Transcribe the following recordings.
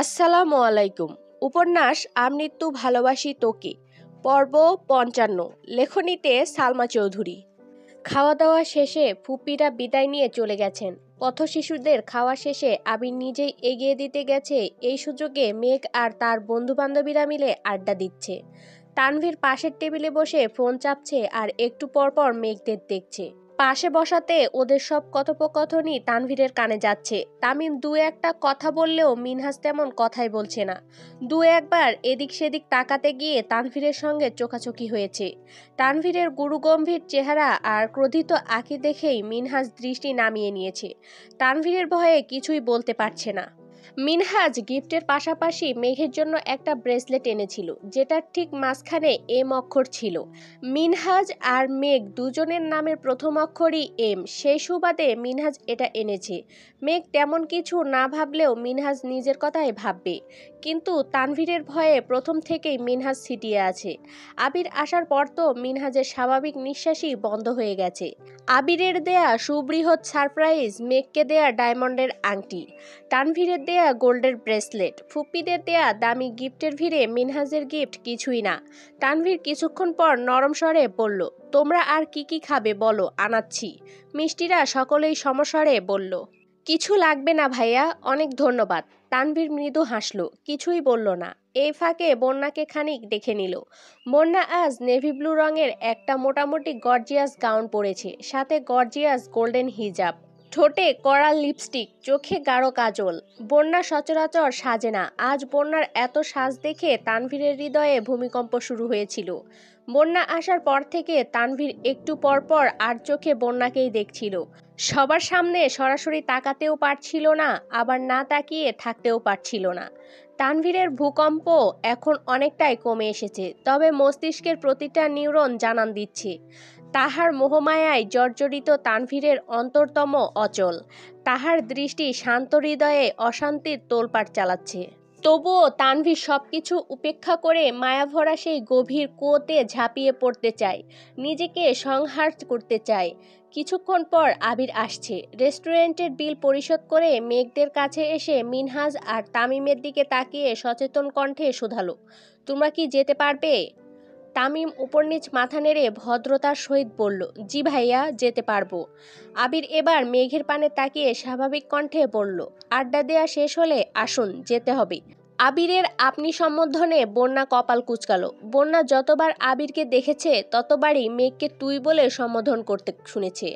আসসালামু আলাইকুম। উপন্যাস আমৃত্যু ভালোবাসি তোকে, পর্ব ৫৫। লেখনীতে সালমা চৌধুরী। খাওয়া দাওয়া শেষে ফুপ্পিরা বিদায় নিয়ে চলে গেছেন। পথশিশুদের খাওয়া শেষে আবির নিজেই এগিয়ে দিতে গেছে। এই সুযোগে মেঘ আর তার বন্ধুবান্ধবীরা মিলে আড্ডা দিচ্ছে। তানভীর পাশের টেবিলে বসে ফোন চাপছে আর একটু পর পর মেঘদের দেখছে। পাশে বসাতে ওদের সব কথোপকথনই তানভীরের কানে যাচ্ছে। তামিম দু একটা কথা বললেও মিনহাজ তেমন কথাই বলছে না। দু একবার এদিক সেদিক তাকাতে গিয়ে তানভীরের সঙ্গে চোখাচোখি হয়েছে। তানভীরের গুরুগম্ভীর চেহারা আর ক্রোধিত আঁখি দেখেই মিনহাজ দৃষ্টি নামিয়ে নিয়েছে। তানভীরের ভয়ে কিছুই বলতে পারছে না। মিনহাজ গিফটের পাশাপাশি মেঘের জন্য একটা ব্রেসলেট এনেছিল, যেটার ঠিক মাঝখানে এম অক্ষর ছিল। মিনহাজ আর মেঘ দুজনের নামের প্রথম অক্ষরই এম, সেই সুবাদে মিনহাজ এটা এনেছে। মেঘ তেমন কিছু না ভাবলেও মিনহাজ নিজের কথাই ভাববে। কিন্তু তানভীরের ভয়ে প্রথম থেকেই মিনহাজ ছিটিয়ে আছে। আবির আসার পর তো মিনহাজের স্বাভাবিক নিঃশ্বাসই বন্ধ হয়ে গেছে। আবিরের দেয়া সুবৃহৎ সারপ্রাইজ, মেঘকে দেয়া ডায়মন্ডের আংটি, তানভীরের দেয়া গোল্ডের ব্রেসলেট, ফুপ্পিদের দেয়া দামি গিফটের ভিড়ে মিনহাজের গিফট কিছুই না। তানভীর কিছুক্ষণ পর নরম স্বরে বলল, তোমরা আর কি কি খাবে বলো, আনাচ্ছি। মিষ্টিরা সকলেই সমস্বরে বলল, কিছু লাগবে না ভাইয়া, অনেক ধন্যবাদ। তানভীর মৃদু হাসল, কিছুই বলল না। এই ফাঁকে বন্যাকে খানিক দেখে নিল। বন্যা আজ নেভি ব্লু রঙের একটা মোটামুটি গর্জিয়াস গাউন পরেছে, সাথে গর্জিয়াস গোল্ডেন হিজাব, ঠোঁটে কড়া লিপস্টিক, চোখে গাঢ় কাজল। বন্যা সচরাচর সাজে না, আজ বন্যার এত সাজ দেখে তানভীরের হৃদয়ে ভূমিকম্প শুরু হয়েছিল। বন্যা আসার পর থেকে তানভীর একটু পর পর আর চোখে বন্যাকেই দেখছিল। সবার সামনে সরাসরি তাকাতেও পারছিল না, আবার না তাকিয়ে থাকতেও পারছিল না। তানভীরের ভূকম্প এখন অনেকটাই কমে এসেছে, তবে মস্তিষ্কের প্রতিটা নিউরন জানান দিচ্ছে তাহার মোহমায়ায় জর্জরিত তানভীরের অন্তরতম অচল। তাহার দৃষ্টি শান্ত হৃদয়ে অশান্তির তোলপাড় চালাচ্ছে। তবুও তানভীর সবকিছু উপেক্ষা করে মায়াভরা সেই গভীর কুয়োতে ঝাঁপিয়ে পড়তে চায়, নিজেকে সংহার করতে চায়। কিছুক্ষণ পর আবির আসছে। রেস্টুরেন্টের বিল পরিশোধ করে মেঘদের কাছে এসে মিনহাজ আর তামিমের দিকে তাকিয়ে সচেতন কণ্ঠে শুধালো, তোমরা কি যেতে পারবে? তামিম উপর নিচ মাথা নেড়ে ভদ্রতার সহিত বলল, জি ভাইয়া, যেতে পারবো। আবির এবার মেঘের পানে তাকিয়ে স্বাভাবিক কণ্ঠে বলল, আড্ডা দেয়া শেষ হলে আসুন, যেতে হবে। আবিরের আপনি সম্বোধনে বন্যা কপাল কুঁচকালো। বন্যা যতবার আবিরকে দেখেছে ততবারই মেঘকে তুই বলে সম্বোধন করতে শুনেছে।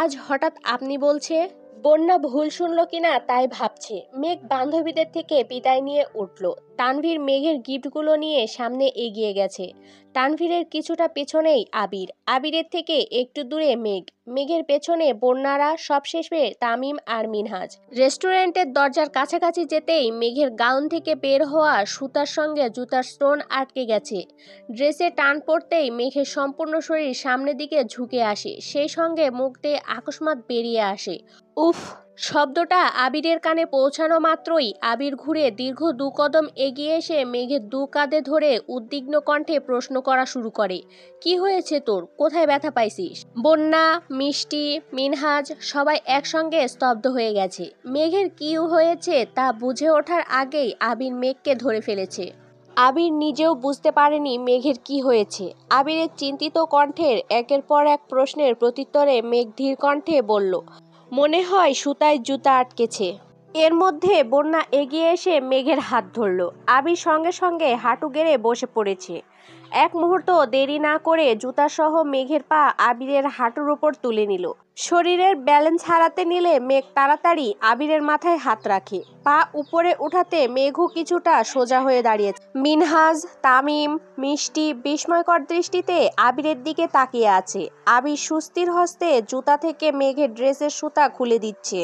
আজ হঠাৎ আপনি বলছে। বন্যা ভুল শুনল কিনা তাই ভাবছে। মেঘ বান্ধবীদের থেকে বিদায় নিয়ে উঠল। তানভীর মেঘের গিফটগুলো নিয়ে সামনে এগিয়ে গেছে। তানভীরের কিছুটা পেছনেই আবির, আবিরের থেকে একটু দূরে মেঘ, মেঘের পেছনে বন্যারা, সবশেষে তামিম আর মিনহাজ। রেস্টুরেন্টের দরজার কাছাকাছি যেতেই মেঘের গাউন থেকে বের হওয়া সুতার সঙ্গে জুতার স্টোন আটকে গেছে। ড্রেসে টান পড়তেই মেঘের সম্পূর্ণ শরীর সামনের দিকে ঝুঁকে আসে, সেই সঙ্গে মুখ দিয়ে আকস্মাৎ বেরিয়ে আসে, উফ। শব্দটা আবিরের কানে পৌঁছানো মাত্রই আবির ঘুরে দীর্ঘ 2 কদম এগিয়ে এসে মেঘের 2 কাঁধে ধরে উদ্বিগ্ন কণ্ঠে প্রশ্ন করা শুরু করে, কি হয়েছে তোর, কোথায় ব্যথা পাইছিস? বন্যা, মিষ্টি, মিনহাজ সবাই একসঙ্গে স্তব্ধ হয়ে গেছে। মেঘের কি হয়েছে তা বুঝে ওঠার আগেই আবির মেঘকে ধরে ফেলেছে। আবির নিজেও বুঝতে পারেনি মেঘের কি হয়েছে। আবিরের চিন্তিত কণ্ঠের একের পর এক প্রশ্নের প্রত্যুত্তরে মেঘ ধীর কণ্ঠে বলল, মনে হয় সুতায় জুতা আটকেছে। এর মধ্যে বন্যা এগিয়ে এসে মেঘের হাত ধরল। আবির সঙ্গে সঙ্গে হাঁটু গেড়ে বসে পড়েছে। এক মুহূর্ত দেরি না করে জুতাসহ মেঘের পা আবিরের হাঁটুর উপর তুলে নিল। শরীরের ব্যালেন্স হারাতে নিলে মেঘ তাড়াতাড়ি আবিরের মাথায় হাত রাখে। পা উপরে উঠাতে মেঘও কিছুটা সোজা হয়ে দাঁড়িয়েছে। মিনহাজ, তামিম, মিষ্টি বিস্ময়কর দৃষ্টিতে আবিরের দিকে তাকিয়ে আছে। আবির সুস্থির হস্তে জুতা থেকে মেঘের ড্রেসের সুতা খুলে দিচ্ছে।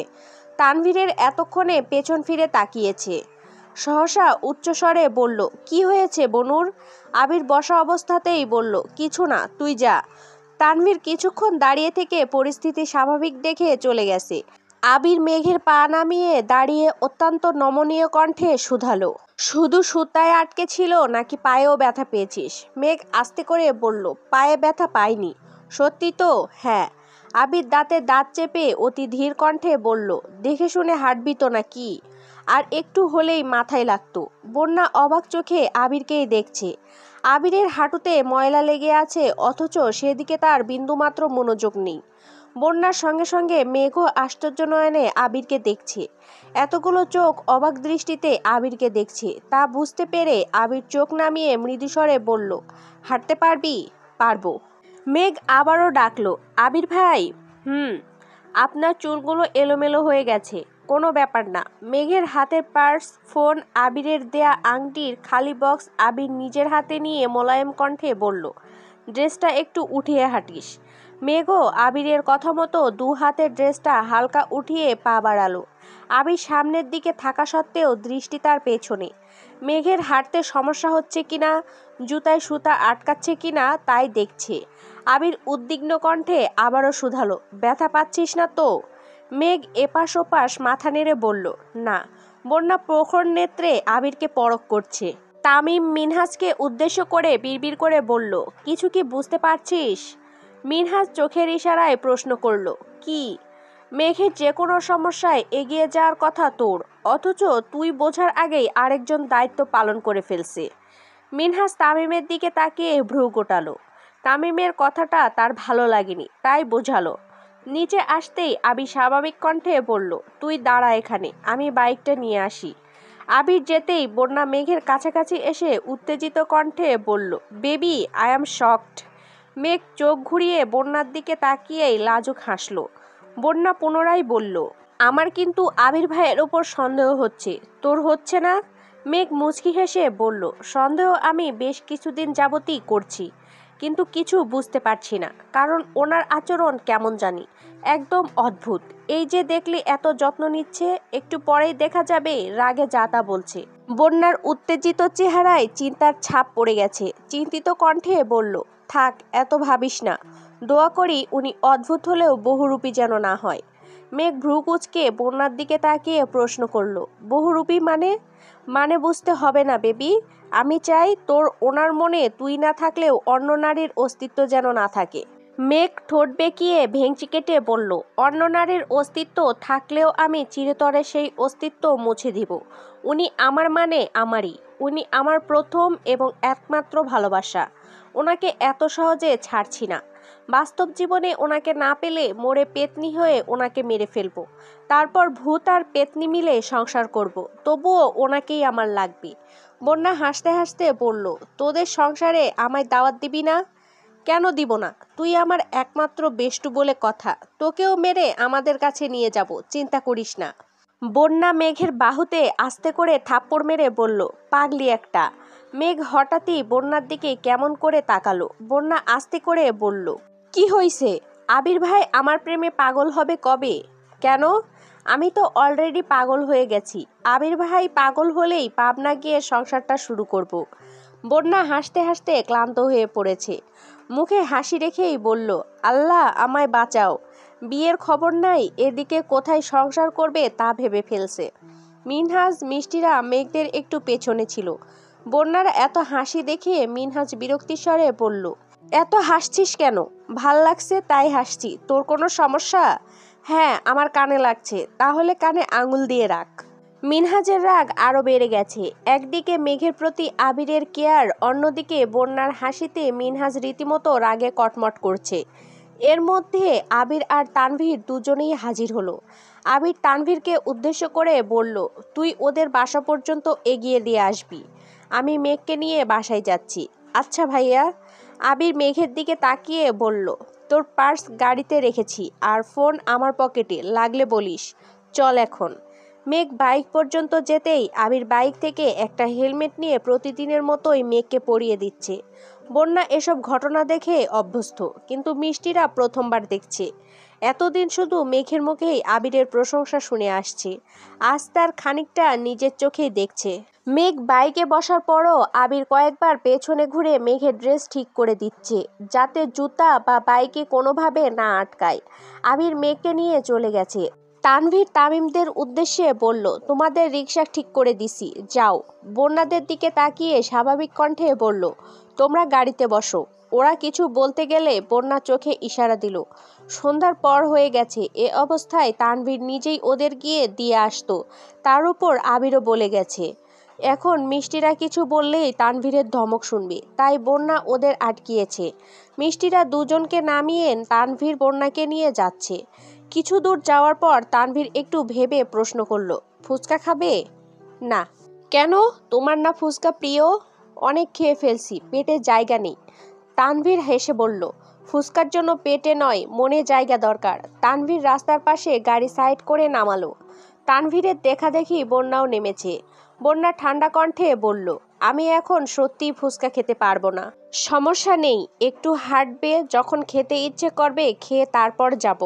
তানভীরের এতক্ষণে পেছন ফিরে তাকিয়েছে। সহসা উচ্চস্বরে বলল, কি হয়েছে বনুর? আবির বসা অবস্থাতেই বলল, কিছু না, তুই যা। তানভীর কিছুক্ষণ দাঁড়িয়ে থেকে পরিস্থিতি স্বাভাবিক দেখে চলে গেছে। আবির মেঘের পা নামিয়ে দাঁড়িয়ে অত্যন্ত নমনীয় কণ্ঠে শুধালো, শুধু সুতায় আটকে ছিল নাকি পায়েও ব্যথা পেয়েছিস? মেঘ আস্তে করে বলল, পায়ে ব্যথা পাইনি। সত্যি তো? হ্যাঁ। আবির দাঁতে দাঁত চেপে অতি ধীর কণ্ঠে বলল, দেখে শুনে হাঁটবি তো নাকি? আর একটু হলেই মাথায় লাগতো। বন্যা অবাক চোখে আবিরকেই দেখছে। আবিরের হাঁটুতে ময়লা লেগে আছে, অথচ সেদিকে তার বিন্দুমাত্র মনোযোগ নেই। বন্যার সঙ্গে সঙ্গে মেঘও আশ্চর্য নয়নে আবিরকে দেখছে। এতগুলো চোখ অবাক দৃষ্টিতে আবিরকে দেখছে, তা বুঝতে পেরে আবির চোখ নামিয়ে মৃদুস্বরে বলল, হাঁটতে পারবি? পারবো। মেঘ আবারও ডাকলো, আবির ভাই। আপনার চুলগুলো এলোমেলো হয়ে গেছে। কোনো ব্যাপার না। মেঘের হাতের পার্স, ফোন, আবিরের দেয়া আংটির খালি বক্স আবির নিজের হাতে নিয়ে মোলায়েম কণ্ঠে বলল, ড্রেসটা একটু উঠিয়ে হাঁটিস। মেঘও আবিরের কথা মতো 2 হাতের ড্রেসটা হালকা উঠিয়ে পা বাড়ালো। আবির সামনের দিকে থাকা সত্ত্বেও দৃষ্টি তার পেছনে। মেঘের হাঁটতে সমস্যা হচ্ছে কিনা, জুতায় সুতা আটকাচ্ছে কিনা তাই দেখছে। আবির উদ্বিগ্ন কণ্ঠে আবারও শুধালো, ব্যথা পাচ্ছিস না তো? মেঘ এপাশ ওপাশ মাথা নেড়ে বলল, না। বন্যা প্রখর নেত্রে আবিরকে পরখ করছে। তামিম মিনহাজকে উদ্দেশ্য করে বিড়বিড় করে বলল, কিছু কি বুঝতে পারছিস? মিনহাজ চোখের ইশারায় প্রশ্ন করল, কি? মেঘের যে কোনো সমস্যায় এগিয়ে যাওয়ার কথা তোর, অথচ তুই বোঝার আগেই আরেকজন দায়িত্ব পালন করে ফেলছে। মিনহাজ তামিমের দিকে তাকিয়ে ভ্রু গোটালো। তামিমের কথাটা তার ভালো লাগেনি, তাই বোঝালো। নিচে আসতেই আবির স্বাভাবিক কণ্ঠে বলল, তুই দাঁড়া এখানে, আমি বাইকটা নিয়ে আসি। আবির যেতেই বন্যা মেঘের কাছাকাছি এসে উত্তেজিত কণ্ঠে বলল, বেবি, আই অ্যাম শকড। মেঘ চোখ ঘুরিয়ে বন্যার দিকে তাকিয়েই লাজুক হাসল। বন্যা পুনরায় বলল, আমার কিন্তু আবির ভাইয়ের ওপর সন্দেহ হচ্ছে। তোর হচ্ছে না? মেঘ মুচকি হেসে বলল, সন্দেহ আমি বেশ কিছুদিন যাবতই করছি, কিন্তু কিছু বুঝতে পারছি না, কারণ ওনার আচরণ কেমন জানি একদম অদ্ভুত। এই যে দেখলি এত যত্ন নিচ্ছে, একটু পরেই দেখা যাবে রাগে যাতা বলছে। বন্যার উত্তেজিত চেহারায় চিন্তার ছাপ পড়ে গেছে। চিন্তিত কণ্ঠে বলল, থাক, এত ভাবিস না। দোয়া করি উনি অদ্ভুত হলেও বহুরূপী যেন না হয়। মেঘ ভ্রু কুঁচকে বন্যার দিকে তাকিয়ে প্রশ্ন করল, বহুরূপী মানে? মানে বুঝতে হবে না বেবি। আমি চাই তোর ওনার মনে তুই না থাকলেও অন্য নারীর অস্তিত্ব যেন না থাকে। মেঘ ঠোঁট বেঁকিয়ে ভেঙচি কেটে বলল, অন্য নারীর অস্তিত্ব থাকলেও আমি চিরতরে সেই অস্তিত্ব মুছে দিব। উনি আমার মানে আমারই। উনি আমার প্রথম এবং একমাত্র ভালোবাসা। ওনাকে এত সহজে ছাড়ছি না। বাস্তব জীবনে ওনাকে না পেলে মরে পেতনি হয়ে ওনাকে মেরে ফেলবো। তারপর ভূত আর পেতনি মিলে সংসার করব। তবুও ওনাকেই আমার লাগবে। বন্যা হাসতে হাসতে বলল, তোদের সংসারে আমায় দাওয়াত দিবি না? কেন দিব না? তুই আমার একমাত্র বেষ্টু বলে কথা। তোকেও মেরে আমাদের কাছে নিয়ে যাব, চিন্তা করিস না। বন্যা মেঘের বাহুতে আস্তে করে থাপ্পড় মেরে বলল, পাগলি একটা। মেঘ হঠাৎই বন্যার দিকে কেমন করে তাকালো। বন্যা আস্তে করে বলল, কি হইছে? আবির ভাই আমার প্রেমে পাগল হবে কবে? কেন? আমি তো অলরেডি পাগল হয়ে গেছি। আবির ভাই পাগল হলেই পাবনা গিয়ে সংসারটা শুরু করব। বন্যা হাসতে হাসতে ক্লান্ত হয়ে পড়েছে। মুখে হাসি রেখেই বলল, আল্লাহ আমায় বাঁচাও। বিয়ের খবর নাই, এদিকে কোথায় সংসার করবে তা ভেবে ফেলছে। মিনহাজ মিষ্টিরা মেঘদের একটু পেছনে ছিল। বন্যার এত হাসি দেখে মিনহাজ বিরক্তির স্বরে বলল, এত হাসছিস কেন? ভাল লাগছে তাই হাসছি। তোর কোনো সমস্যা? হ্যাঁ, আমার কানে লাগছে। তাহলে কানে আঙুল দিয়ে রাখ। মিনহাজের রাগ আরো বেড়ে গেছে। একদিকে মেঘের প্রতি আবিরের কেয়ার, অন্যদিকে বন্যার হাসিতে মিনহাজ রীতিমতো রাগে কটমট করছে। এর মধ্যে আবির আর তানভীর দুজনেই হাজির হলো। আবির তানভীরকে উদ্দেশ্য করে বলল, তুই ওদের বাসা পর্যন্ত এগিয়ে দিয়ে আসবি। আমি মেঘকে নিয়ে বাসায় যাচ্ছি। আচ্ছা ভাইয়া। আবির মেঘের দিকে তাকিয়ে বলল, তোর পার্স গাড়িতে রেখেছি, আর ফোন আমার পকেটে, লাগলে বলিস। চল এখন। মেঘ বাইক পর্যন্ত যেতেই আবির বাইক থেকে একটা হেলমেট নিয়ে প্রতিদিনের মতোই মেঘকে পরিয়ে দিচ্ছে। বন্যা এসব ঘটনা দেখে অভ্যস্ত, কিন্তু মিষ্টিরা প্রথমবার দেখছে। এতদিন শুধু মেঘের মুখেই আবিরের প্রশংসা শুনে আসছে, আজ তার খানিকটা নিজের চোখেই দেখছে। মেঘ বাইকে বসার পরও আবির কয়েকবার পেছনে ঘুরে মেঘের ড্রেস ঠিক করে দিচ্ছে, যাতে জুতা বা বাইকে কোনোভাবে না আটকায়। আবির মেঘকে নিয়ে চলে গেছে। তানভীর তামিমদের উদ্দেশ্যে বলল, তোমাদের রিকশা ঠিক করে দিছি, যাও। বন্যাদের দিকে তাকিয়ে স্বাভাবিক কণ্ঠে বলল, তোমরা গাড়িতে বসো। ওরা কিছু বলতে গেলে বন্যা চোখে ইশারা দিল। সন্ধ্যার পর হয়ে গেছে, এ অবস্থায় তানভীর নিজেই ওদের গিয়ে দিয়ে আসতো। তার উপর আবিরও বলে গেছে, এখন মিষ্টিরা কিছু বললেই তানভীরের ধমক শুনবে, তাই বন্যা ওদের আটকিয়েছে। মিষ্টিরা দুজনকে নামিয়ে তানভীর বন্যাকে নিয়ে যাচ্ছে। কিছু দূর যাওয়ার পর তানভীর একটু ভেবে প্রশ্ন করল, ফুচকা খাবে? না। কেন? তোমার না ফুচকা প্রিয়? অনেক খেয়ে ফেলছি, পেটে জায়গা নেই। তানভীর হেসে বলল, ফুচকার জন্য পেটে নয়, মনে জায়গা দরকার। তানভীর রাস্তার পাশে গাড়ি সাইড করে নামালো। তানভীরের দেখা দেখি বন্যাও নেমেছে। বন্যা ঠান্ডা কণ্ঠে বলল, আমি এখন সত্যিই ফুচকা খেতে পারবো না। সমস্যা নেই, একটু হাঁটবে, যখন খেতে ইচ্ছে করবে খেয়ে তারপর যাব।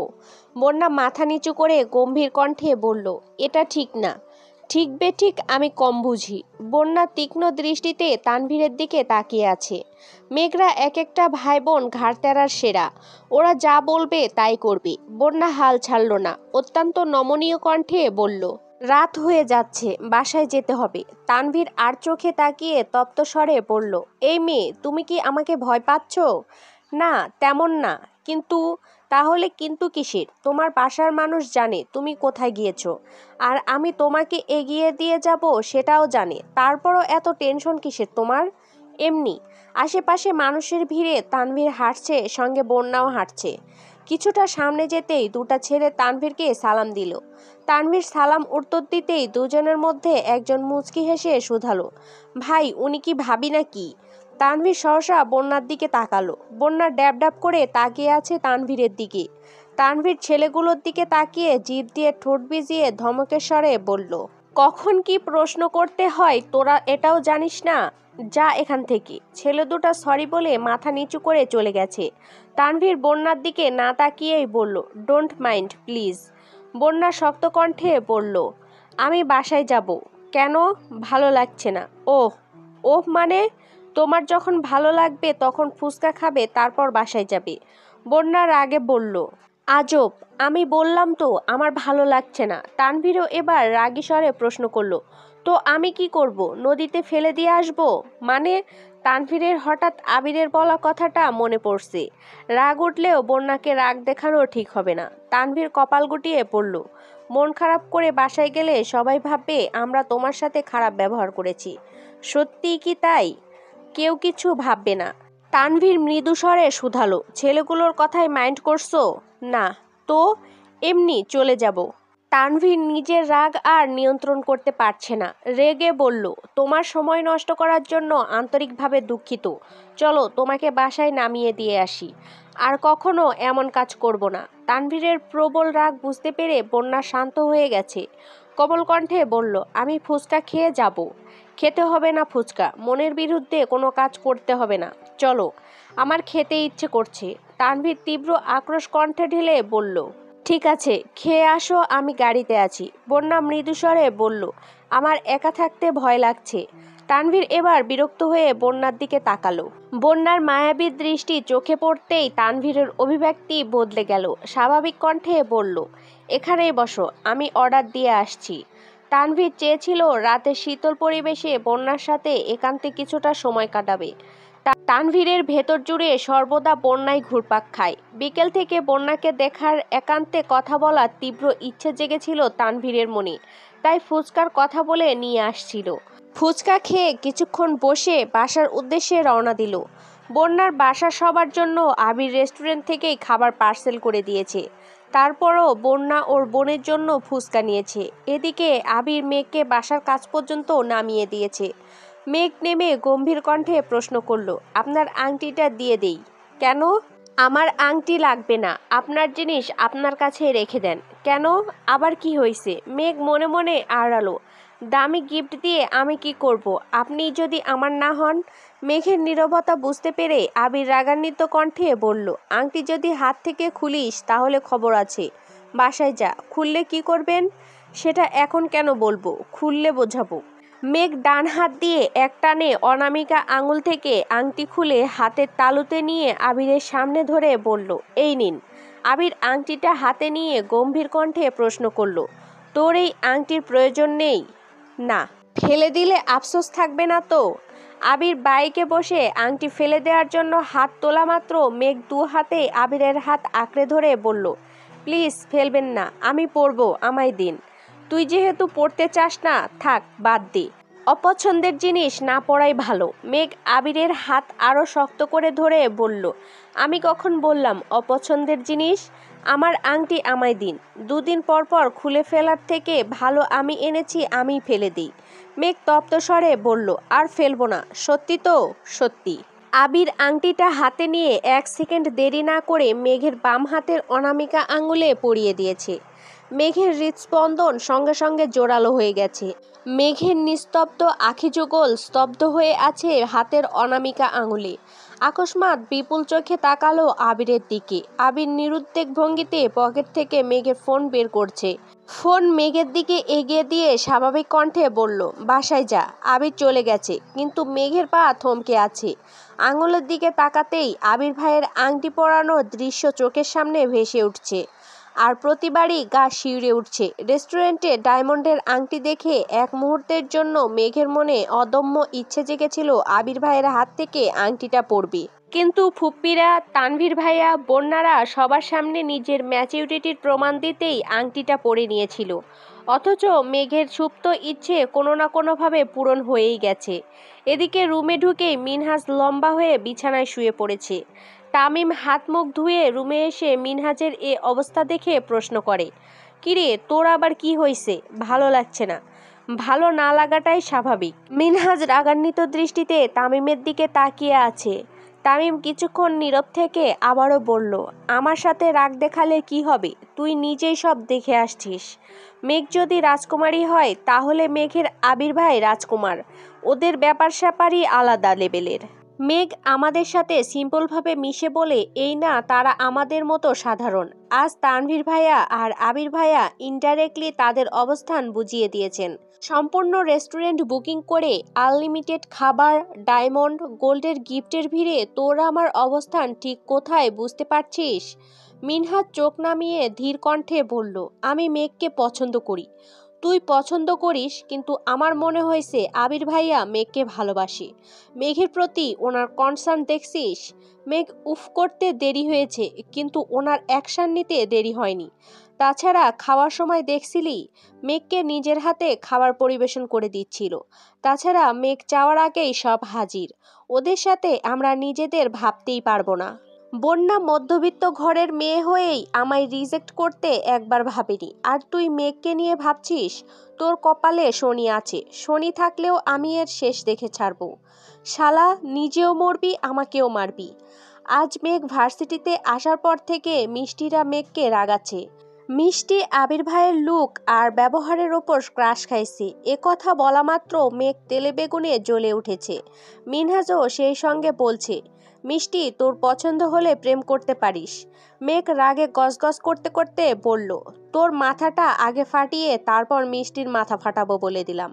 বন্যা মাথা নিচু করে গম্ভীর কণ্ঠে বলল, এটা ঠিক না। ঠিক বেঠিক আমি কম বুঝি। বন্যা তীক্ষ্ণ দৃষ্টিতে তানভীরের দিকে তাকিয়ে আছে। মেঘরা এক একটা ভাই বোন ঘাড়তেরার সেরা, ওরা যা বলবে তাই করবে। বন্যা হাল ছাড়ল না, অত্যন্ত নমনীয় কণ্ঠে বলল, রাত হয়ে যাচ্ছে, বাসায় যেতে হবে। তানভীর আর চোখে তাকিয়ে তপ্ত স্বরে বলল, এই মেয়ে, তুমি কি আমাকে ভয় পাচ্ছ? না, তেমন না। কিন্তু? তাহলে কিন্তু কিসের? তোমার বাসার মানুষ জানে তুমি কোথায় গিয়েছো, আর আমি তোমাকে এগিয়ে দিয়ে যাব সেটাও জানে। তারপরও এত টেনশন কিসের তোমার? এমনি। আশেপাশে মানুষের ভিড়ে তানভীর হাঁটছে, সঙ্গে বন্যাও হাঁটছে। কিছুটা সামনে যেতেই দুটা ছেলে তানভীরকে সালাম দিল। তানভীর সালাম উত্তর দিতেই দুজনের মধ্যে একজন মুচকি হেসে শুধালো, ভাই, উনি কি ভাবি নাকি? তানভীর সহসা বন্যার দিকে তাকালো। বন্যা ড্যাব ড্যাব করে তাকিয়ে আছে তানভীরের দিকে। তানভীর ছেলেগুলোর দিকে তাকিয়ে জিভ দিয়ে ঠোঁট ভিজিয়ে ধমকের স্বরে বলল, কখন কি প্রশ্ন করতে হয় তোরা এটাও জানিস না? যা এখান থেকে। ছেলে দুটা সরি বলে মাথা নিচু করে চলে গেছে। তানভীর বন্যার দিকে না তাকিয়েই বলল, ডোন্ট মাইন্ড প্লিজ। বন্যা শক্ত কণ্ঠে বলল, আমি বাসায় যাব। কেন? ভালো লাগছে না। ওহ। ওহ মানে? তোমার যখন ভালো লাগবে তখন ফুচকা খাবে, তারপর বাসায় যাবে। বন্যা রাগে বলল, আজব, আমি বললাম তো আমার ভালো লাগছে না। তানভীরও এবার রাগী স্বরে প্রশ্ন করল, তো আমি কি করব? নদীতে ফেলে দিয়ে আসবো? মানে? তানভীরের হঠাৎ আবিরের বলা কথাটা মনে পড়ছে। রাগ উঠলেও বন্যাকে রাগ দেখানো ঠিক হবে না। তানভীর কপাল গুটিয়ে পড়ল, মন খারাপ করে বাসায় গেলে সবাই ভাববে আমরা তোমার সাথে খারাপ ব্যবহার করেছি। সত্যিই কি তাই? কেউ কিছু ভাববে না। তানভীর মৃদু স্বরে শুধালো, ছেলেগুলোর কথায় মাইন্ড করছো? না তো, এমনি চলে যাব। তানভীর নিজের রাগ আর নিয়ন্ত্রণ করতে পারছে না, রেগে বলল, তোমার সময় নষ্ট করার জন্য আন্তরিকভাবে দুঃখিত। চলো তোমাকে বাসায় নামিয়ে দিয়ে আসি। আর কখনো এমন কাজ করব না। তানভীরের প্রবল রাগ বুঝতে পেরে বন্যা শান্ত হয়ে গেছে। কোমল কণ্ঠে বলল, আমি ফুচকা খেয়ে যাব। খেতে হবে না ফুচকা, মনের বিরুদ্ধে কোনো কাজ করতে হবে না, চলো, আমার খেতে ইচ্ছে করছে। তানভীর তীব্র আক্রোশ কণ্ঠে ঢেলে বলল, ঠিক আছে, খেয়ে আসো, আমি গাড়িতে আছি। বন্যা মৃদুস্বরে বলল, আমার একা থাকতে ভয় লাগছে। তানভীর এবার বিরক্ত হয়ে বন্যার দিকে তাকালো। বন্যার মায়াবী দৃষ্টি চোখে পড়তেই তানভীরের অভিব্যক্তি বদলে গেল। স্বাভাবিক কণ্ঠে বলল, এখানেই বসো, আমি অর্ডার দিয়ে আসছি। তানভীর চেয়েছিল রাতে শীতল পরিবেশে বন্যার সাথে একান্তে কিছুটা সময় কাটাবে। তানভীরের ভেতর জুড়ে সর্বদা বন্যায় ঘুরপাক খায়। বিকেল থেকে বন্যাকে দেখার, একান্তে কথা বলার তীব্র ইচ্ছে জেগেছিল তানভীরের মনে, তাই ফুচকার কথা বলে নিয়ে আসছিল। ফুচকা খেয়ে কিছুক্ষণ বসে বাসার উদ্দেশ্যে রওনা দিল। বন্যার বাসা সবার জন্য আবির রেস্টুরেন্ট থেকেই খাবার পার্সেল করে দিয়েছে। তারপরও বন্যা ওর বোনের জন্য ফুচকা নিয়েছে। এদিকে আবির মেঘকে বাসার কাজ পর্যন্ত নামিয়ে দিয়েছে। মেঘ নেমে গম্ভীর কণ্ঠে প্রশ্ন করল, আপনার আংটিটা দিয়ে দেই। কেন? আমার আংটি লাগবে না, আপনার জিনিস আপনার কাছে রেখে দেন। কেন? আবার কি হয়েছে? মেঘ মনে মনে আড়ালো, দামি গিফট দিয়ে আমি কি করব? আপনি যদি আমার না হন। মেঘের নীরবতা বুঝতে পেরে আবির রাগান্বিত কণ্ঠে বলল, আংটি যদি হাত থেকে খুলিস তাহলে খবর আছে। বাসায় যা, খুললে কি করবেন? সেটা এখন কেন বলবো, খুললে বোঝাবো। মেঘ ডান হাত দিয়ে এক টানে অনামিকা আঙুল থেকে আংটি খুলে হাতের তালুতে নিয়ে আবিরের সামনে ধরে বলল, এই নিন। আবির আংটিটা হাতে নিয়ে গম্ভীর কণ্ঠে প্রশ্ন করলো, তোর এই আংটির প্রয়োজন নেই? না। ফেলে দিলে আফসোস থাকবে না তো? আবির বাইকে বসে আংটি ফেলে দেওয়ার জন্য হাত তোলা মাত্র মেঘ দু হাতে আবিরের হাত আঁকড়ে ধরে বলল, প্লিজ ফেলবেন না, আমি পরবো, আমায় দিন। তুই যেহেতু পড়তে চাস না, থাক, বাদ দে। অপছন্দের জিনিস না পড়াই ভালো। মেঘ আবিরের হাত আরও শক্ত করে ধরে বলল, আমি কখন বললাম অপছন্দের জিনিস? আমার আংটি আমায় দিন। দুদিন পর পর খুলে ফেলার থেকে ভালো আমি এনেছি, আমিই ফেলে দিই। মেঘ তপ্ত স্বরে বলল, আর ফেলবো না। সত্যি তো? সত্যি। আবির আংটিটা হাতে নিয়ে 1 সেকেন্ড দেরি না করে মেঘের বাম হাতের অনামিকা আঙুলে পরিয়ে দিয়েছে। মেঘের হৃদস্পন্দন সঙ্গে সঙ্গে জোরালো হয়ে গেছে। মেঘের নিস্তব্ধ আখিযুগল স্তব্ধ হয়ে আছে হাতের অনামিকা আঙুলে। আকস্মাৎ বিপুল চোখে তাকালো আবিরের দিকে। আবির নিরুদ্বেগ ভঙ্গিতে পকেট থেকে মেঘের ফোন বের করছে। ফোন মেঘের দিকে এগিয়ে দিয়ে স্বাভাবিক কণ্ঠে বলল, বাসায় যা। আবির চলে গেছে, কিন্তু মেঘের পা থমকে আছে। আঙুলের দিকে তাকাতেই আবির ভাইয়ের আংটি পরানোর দৃশ্য চোখের সামনে ভেসে উঠছে। আর প্রতিবারই গা শিউরে উঠছে। রেস্টুরেন্টে ডায়মন্ডের আংটি দেখে এক মুহূর্তের জন্য মেঘের মনে অদম্য ইচ্ছে জেগেছিল আবির ভাইয়ের হাত থেকে আংটিটা পরবে। কিন্তু ফুপ্পিরা, তানভীর ভাইয়া, বন্যারা সবার সামনে নিজের ম্যাচিউরিটির প্রমাণ দিতেই আংটিটা পরে নিয়েছিল। অথচ মেঘের সুপ্ত ইচ্ছে কোনো না কোনোভাবে পূরণ হয়েই গেছে। এদিকে রুমে ঢুকেই মিনহাজ লম্বা হয়ে বিছানায় শুয়ে পড়েছে। তামিম হাত মুখ ধুয়ে রুমে এসে মিনহাজের এ অবস্থা দেখে প্রশ্ন করে, কিরে, তোর আবার কি হয়েছে? ভালো লাগছে না? ভালো না লাগাটাই স্বাভাবিক। মিনহাজ রাগান্বিত দৃষ্টিতে তামিমের দিকে তাকিয়ে আছে। তামিম কিছুক্ষণ নীরব থেকে আবারও বলল, আমার সাথে রাগ দেখালে কি হবে? তুই নিজেই সব দেখে আসছিস। মেঘ যদি রাজকুমারী হয় তাহলে মেঘের আবির ভাই রাজকুমার। ওদের ব্যাপার স্যাপারই আলাদা লেভেলের। মেঘ আমাদের সাথে সিম্পলভাবে মিশে বলে এই না তারা আমাদের মতো সাধারণ। আজ তানভীর ভাইয়া আর আবির ভাইয়া ইনডাইরেক্টলি তাদের অবস্থান বুঝিয়ে দিয়েছেন। সম্পূর্ণ রেস্টুরেন্ট বুকিং করে আনলিমিটেড খাবার, ডায়মন্ড, গোল্ডের গিফটের ভিড়ে তোর আমার অবস্থান ঠিক কোথায় বুঝতে পারছিস? মিনহাজ চোখ নামিয়ে ধীর কণ্ঠে বলল, আমি মেঘকে পছন্দ করি। তুই পছন্দ করিস, কিন্তু আমার মনে হয়েছে আবির ভাইয়া মেঘকে ভালোবাসে। মেঘের প্রতি ওনার কনসার্ন দেখছিস? মেঘ উফ করতে দেরি হয়েছে, কিন্তু ওনার অ্যাকশন নিতে দেরি হয়নি। তাছাড়া খাওয়ার সময় দেখছিলি মেঘকে নিজের হাতে খাবার পরিবেশন করে দিচ্ছিল। তাছাড়া মেঘ চাওয়ার আগেই সব হাজির। ওদের সাথে আমরা নিজেদের ভাবতেই পারবো না। বন্যা মধ্যবিত্ত ঘরের মেয়ে হয়েই আমায় রিজেক্ট করতে একবার ভাবেনি, আর তুই মেঘকে নিয়ে ভাবছিস? তোর কপালে শনি আছে। শনি থাকলেও আমি এর শেষ দেখে ছাড়বো। শালা, নিজেও মরবি, আমাকেও মারবি। আজ মেঘ ভার্সিটিতে আসার পর থেকে মিষ্টিরা মেঘকে রাগাচ্ছে। মিষ্টি আবির ভাইয়ের লুক আর ব্যবহারের ওপর ক্রাশ খাইছে। এ কথা বলা মাত্র মেঘ তেলে বেগুনে জ্বলে উঠেছে। মিনহাজও সেই সঙ্গে বলছে, মিষ্টি, তোর পছন্দ হলে প্রেম করতে পারিস। মেঘ রাগে গজগজ করতে করতে বলল, তোর মাথাটা আগে ফাটিয়ে তারপর মিষ্টির মাথা ফাটাবো বলে দিলাম।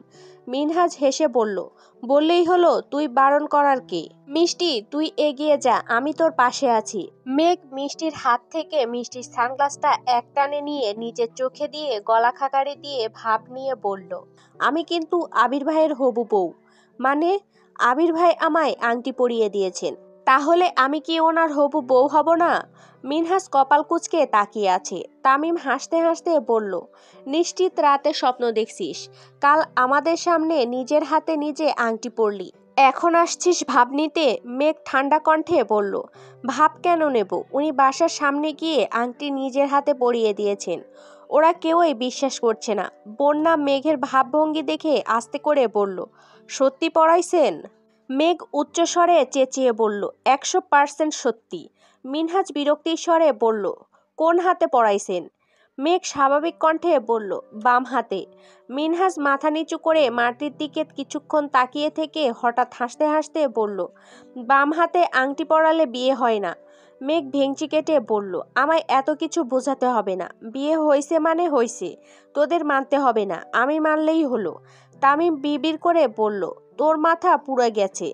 মিনহাজ হেসে বলল, বললেই হলো, তুই বারণ করার কে? মিষ্টি, তুই এগিয়ে যা, আমি তোর পাশে আছি। মেঘ মিষ্টির হাত থেকে মিষ্টির সানগ্লাসটা একটানে নিয়ে নিজের চোখে দিয়ে গলা খাকারি দিয়ে ভাব নিয়ে বলল, আমি কিন্তু আবির ভাইয়ের হবু বউ। মানে? আবির ভাই আমায় আংটি পরিয়ে দিয়েছেন, তাহলে আমি কি ওনার হবু বউ হব না? মিনহাজ কপাল কুঁচকে তাকিয়ে আছে। তামিম হাসতে হাসতে বলল, নিশ্চিত রাতে স্বপ্ন দেখছিস। কাল আমাদের সামনে নিজের হাতে নিজে আংটি পরলি, এখন আসছিস ভাব নিতে? মেঘ ঠান্ডা কণ্ঠে বলল, ভাব কেন নেব? উনি বাসার সামনে গিয়ে আংটি নিজের হাতে পরিয়ে দিয়েছেন। ওরা কেউই বিশ্বাস করছে না। বন্যা মেঘের ভাবভঙ্গি দেখে আস্তে করে বলল, সত্যি পড়াইছেন? মেঘ উচ্চস্বরে চেঁচিয়ে বলল, 100% সত্যি। মিনহাজ বিরক্তির স্বরে বলল, কোন হাতে পড়াইছেন? মেঘ স্বাভাবিক কণ্ঠে বলল, বাম হাতে। মিনহাজ মাথা নিচু করে মাটির দিকে কিছুক্ষণ তাকিয়ে থেকে হঠাৎ হাসতে হাসতে বলল, বাম হাতে আংটি পরালে বিয়ে হয় না। মেঘ ভেংচি কেটে বলল, আমায় এত কিছু বোঝাতে হবে না। বিয়ে হয়েছে মানে হয়েছে, তোদের মানতে হবে না, আমি মানলেই হলো। তামিম বিড়বিড় করে বলল, তোর মাথা পুড়ে গেছে।